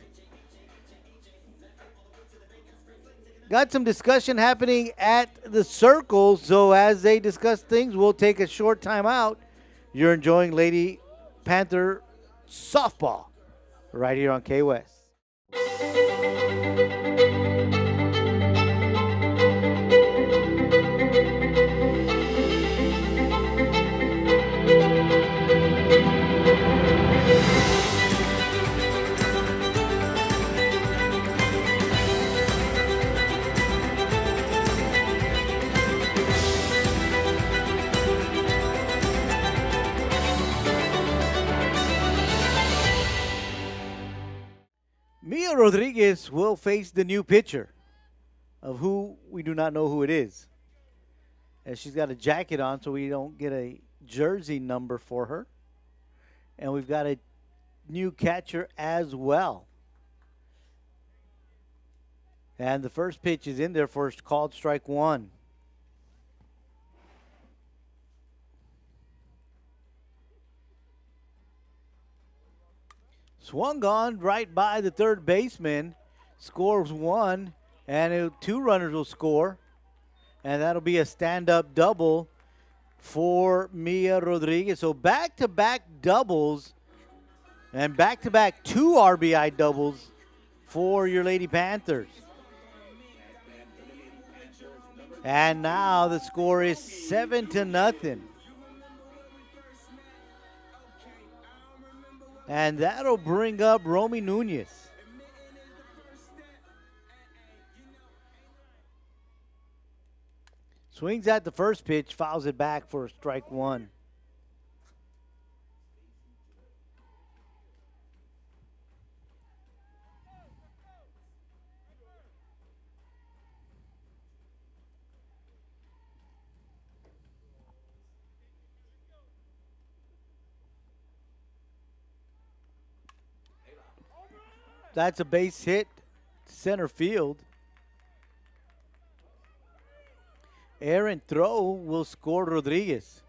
Got some discussion happening at the circle, so as they discuss things, we'll take a short time out. You're enjoying Lady Panther softball right here on K-West. Mia Rodriguez will face the new pitcher, of who we do not know who it is. And she's got a jacket on, so we don't get a jersey number for her. And we've got a new catcher as well. And the first pitch is in there for called strike one. Swung on right by the third baseman. Scores one, and two runners will score. And that'll be a stand-up double for Mia Rodriguez. So back-to-back doubles and back-to-back 2 RBI doubles for your Lady Panthers. And now the score is 7-0. And that'll bring up Romy Nunez. Swings at the first pitch, fouls it back for strike one. That's a base hit, center field. Errant throw will score Rodriguez.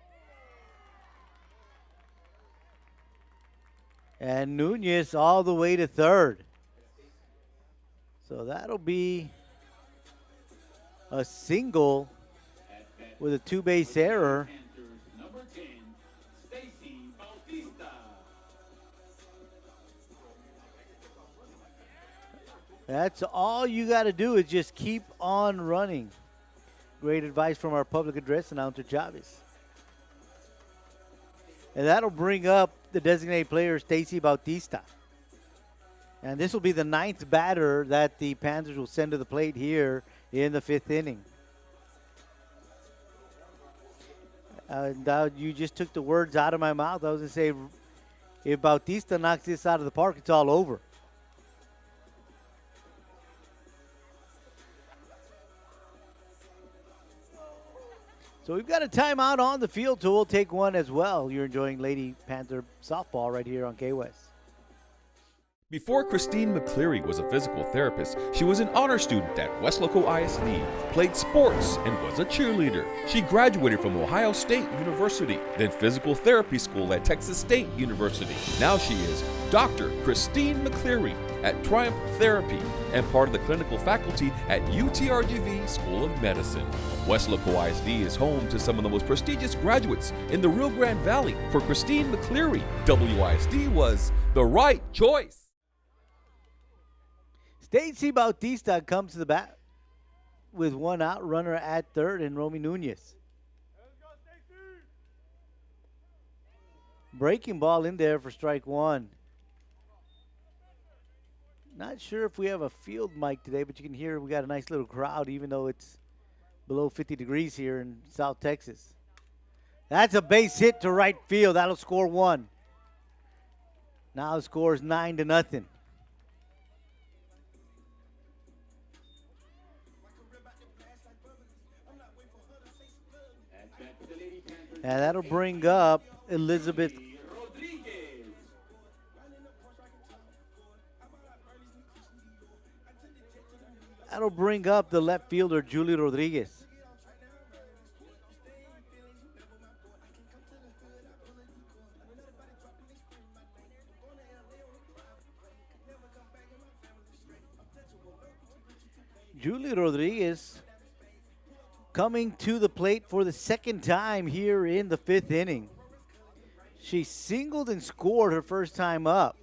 And Nunez all the way to third. So that'll be a single with a two-base error. That's all you got to do is just keep on running. Great advice from our public address announcer, Chavez. And that'll bring up the designated player, Stacy Bautista. And this will be the 9th batter that the Panthers will send to the plate here in the 5th inning. You just took the words out of my mouth. I was going to say, if Bautista knocks this out of the park, it's all over. So we've got a timeout on the field, so we'll take one as well. You're enjoying Lady Panther softball right here on K-West. Before Christine McCleary was a physical therapist, she was an honor student at Weslaco ISD, played sports, and was a cheerleader. She graduated from Ohio State University, then physical therapy school at Texas State University. Now she is Dr. Christine McCleary at Triumph Therapy and part of the clinical faculty at UTRGV School of Medicine. Weslaco ISD is home to some of the most prestigious graduates in the Rio Grande Valley. For Christine McCleary, WISD was the right choice. Stacy Bautista comes to the bat with one out, runner at third, and Romy Nunez. Breaking ball in there for strike one. Not sure if we have a field mic today, but you can hear we got a nice little crowd, even though it's below 50 degrees here in South Texas. That's a base hit to right field. That'll score one. Now scores 9-0. At bat for the Lady Panthers. And that'll bring up Elizabeth. Rodriguez. That'll bring up the left fielder, Julie Rodriguez. Julie Rodriguez coming to the plate for the second time here in the 5th inning. She singled and scored her first time up.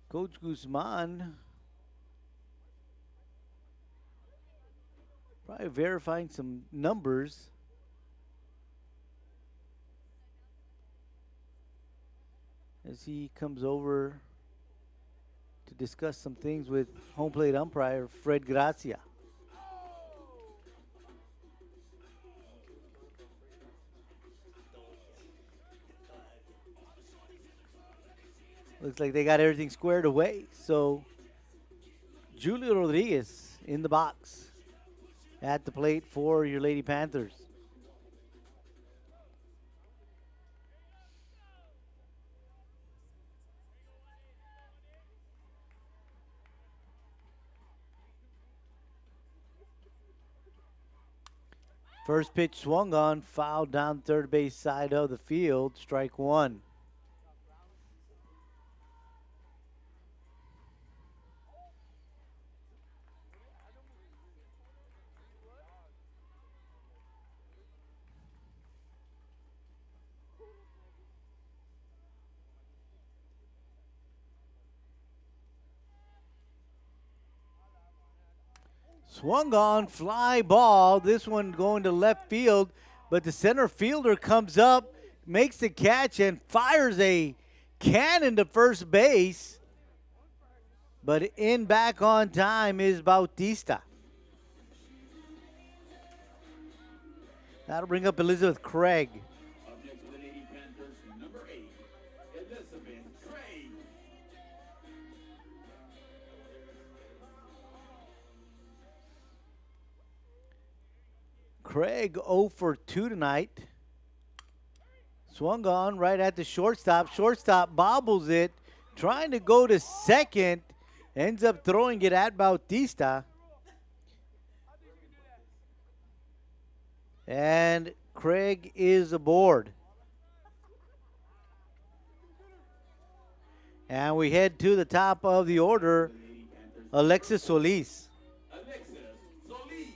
Coach Guzman probably verifying some numbers. As he comes over to discuss some things with home plate umpire Fred Gracia. Looks like they got everything squared away. So Julia Rodriguez in the box at the plate for your Lady Panthers. First pitch swung on, fouled down third base side of the field, strike one. Swung on, fly ball. This one going to left field, but the center fielder comes up, makes the catch, and fires a cannon to first base. But in back on time is Bautista. That'll bring up Elizabeth Craig. Up next for the Lady Panthers, number 8, Elizabeth Craig. Craig 0 for 2 tonight. Swung on right at the shortstop. Shortstop bobbles it, trying to go to second. Ends up throwing it at Bautista. And Craig is aboard. And we head to the top of the order, Alexis Solis. Alexis Solis.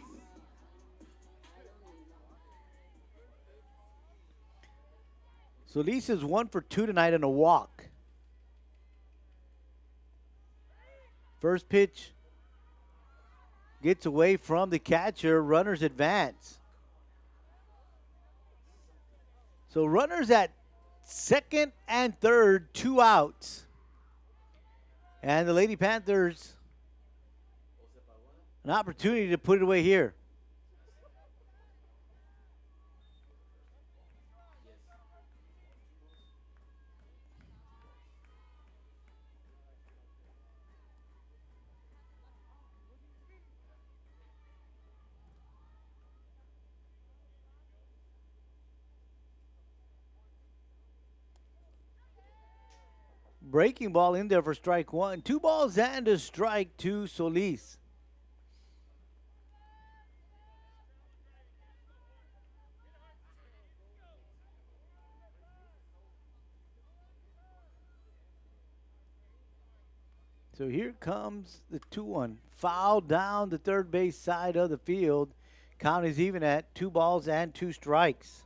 Solis is 1 for 2 tonight and a walk. First pitch gets away from the catcher. Runners advance. So runners at second and third, 2 outs. And the Lady Panthers, an opportunity to put it away here. Breaking ball in there for strike one. 2 balls and a strike to Solis. So here comes the 2-1. Foul down the third base side of the field. Count is even at 2 balls and 2 strikes.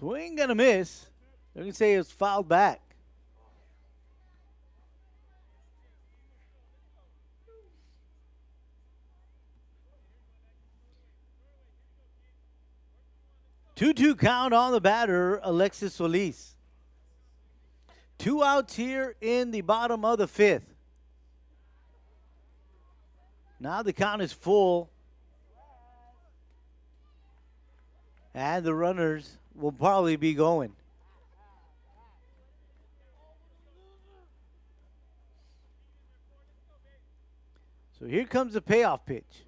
Swing and a miss. You can say it's fouled back. Two count on the batter, Alexis Solis. 2 outs here in the bottom of the 5th. Now the count is full. And the runners will probably be going. So here comes the payoff pitch.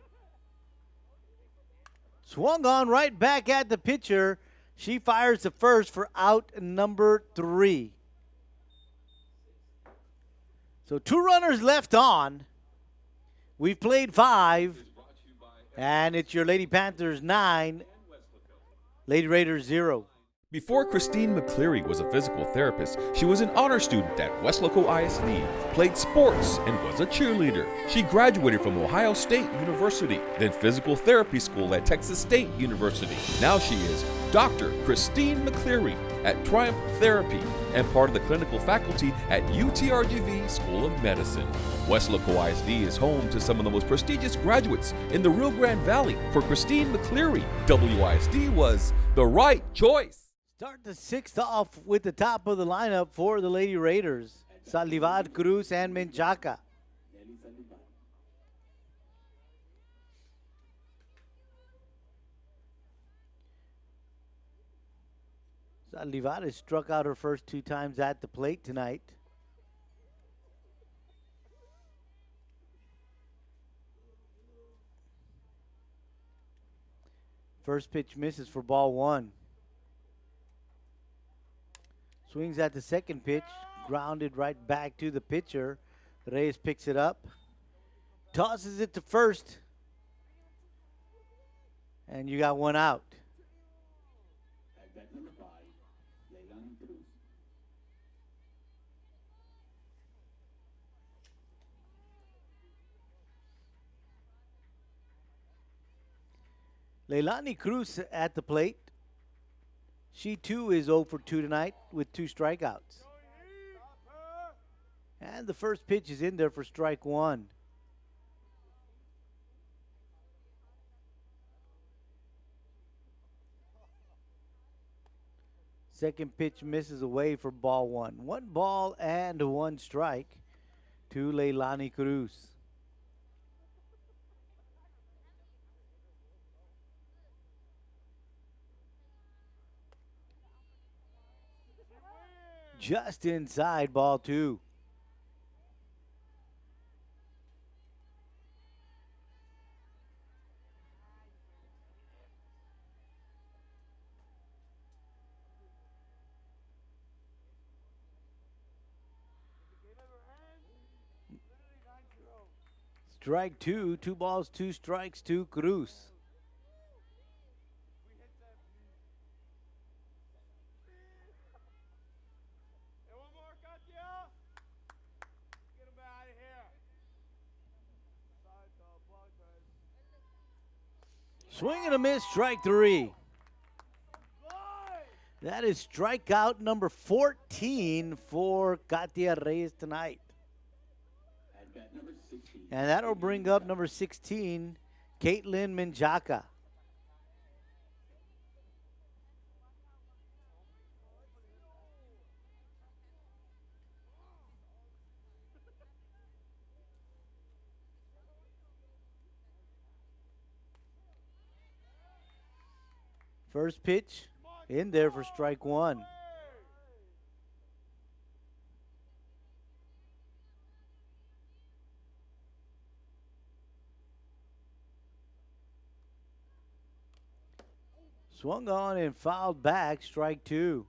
Swung on right back at the pitcher. She fires the first for out number 3. So 2 runners left on. We've played 5. And it's your Lady Panthers 9, Lady Raiders 0. Before Christine McCleary was a physical therapist, she was an honor student at Weslaco ISD, played sports, and was a cheerleader. She graduated from Ohio State University, then physical therapy school at Texas State University. Now she is Dr. Christine McCleary at Triumph Therapy and part of the clinical faculty at UTRGV School of Medicine. Weslaco ISD is home to some of the most prestigious graduates in the Rio Grande Valley. For Christine McCleary, WISD was the right choice. Start the 6th off with the top of the lineup for the Lady Raiders. Salivad, Cruz, and Menchaca. Salivad has struck out her first 2 times at the plate tonight. First pitch misses for ball 1. Swings at the second pitch, grounded right back to the pitcher. Reyes picks it up, tosses it to first, and you got 1 out. At bat number 5, Leilani Cruz. Leilani Cruz at the plate. She too is 0 for 2 tonight with 2 strikeouts. And the first pitch is in there for strike 1. Second pitch misses away for ball 1. 1 ball and 1 strike to Leilani Cruz. Just inside ball 2. Strike 2, 2 balls, 2 strikes to Cruz. Swing and a miss, strike 3. That is strikeout number 14 for Katia Reyes tonight. At bat number 16. And that'll bring up number 16, Caitlin Menchaca. First pitch in there for strike 1. Swung on and fouled back, strike 2.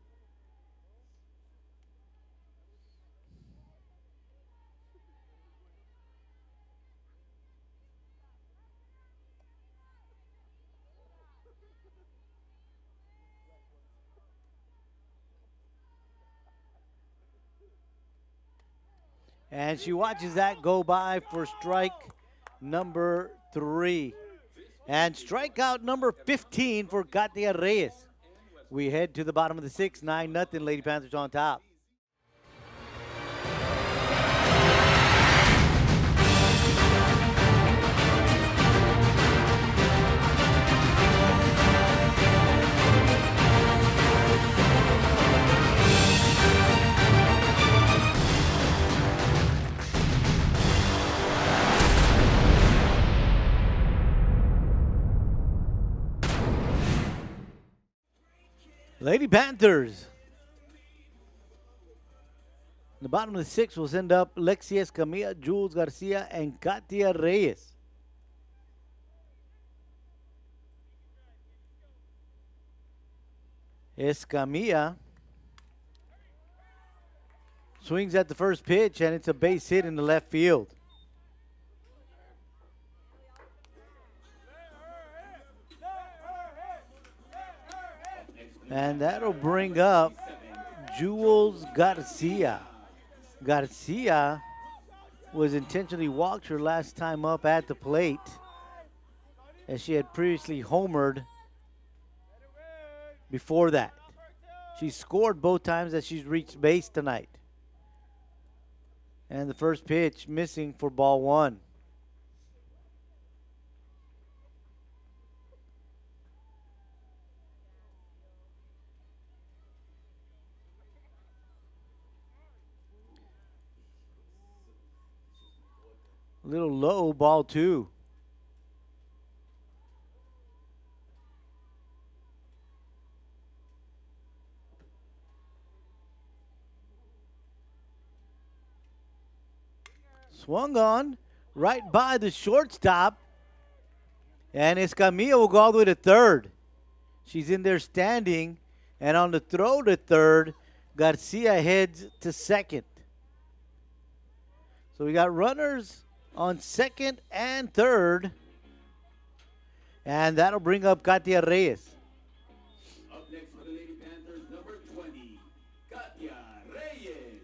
And she watches that go by for strike number 3. And strikeout number 15 for Katia Reyes. We head to the bottom of the 6th, 9-0. Lady Panthers on top. Lady Panthers. The bottom of the 6th will send up Lexi Escamilla, Jules Garcia, and Katia Reyes. Escamilla swings at the first pitch, and it's a base hit in the left field. And that'll bring up Jules Garcia. Garcia was intentionally walked her last time up at the plate, as she had previously homered before that. She scored both times that she's reached base tonight. And the first pitch missing for ball 1. A little low, ball 2. Swung on right by the shortstop. And Escamilla will go all the way to third. She's in there standing. And on the throw to third, Garcia heads to second. So we got runners on second and third. And that'll bring up Katia Reyes. Up next for the Lady Panthers, number 20, Katia Reyes.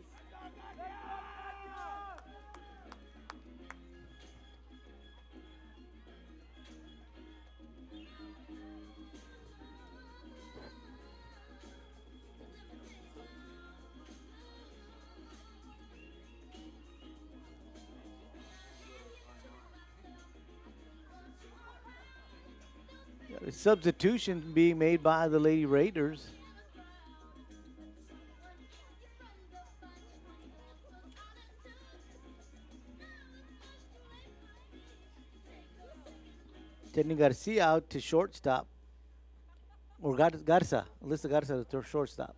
A substitution being made by the Lady Raiders. Sending Garcia out to shortstop. Or Garza. Alyssa Garza to shortstop.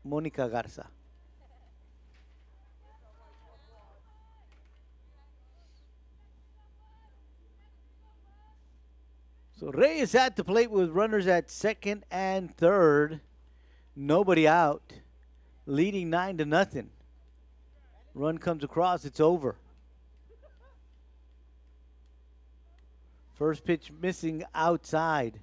Monica Garza. So Reyes at the plate with runners at second and third. Nobody out. Leading 9-0. Run comes across, it's over. First pitch missing outside.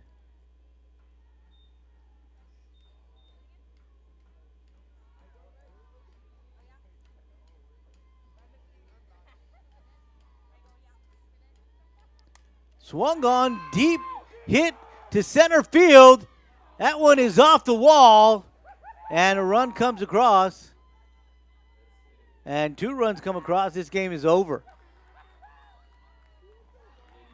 Swung on, deep hit to center field. That one is off the wall, and a run comes across. And 2 runs come across. This game is over.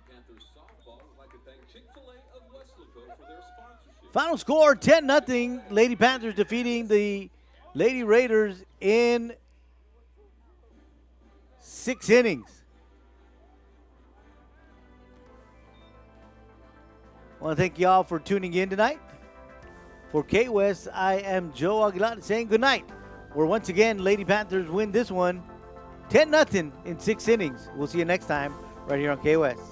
Panthers softball would like to thank Chick-fil-A of Weslaco for their sponsorship. Final score, 10-0. Lady Panthers defeating the Lady Raiders in 6 innings. I want to thank you all for tuning in tonight. For K-West, I am Joe Aguilar saying good night. Where once again, Lady Panthers win this one 10-0 in 6 innings. We'll see you next time right here on K-West.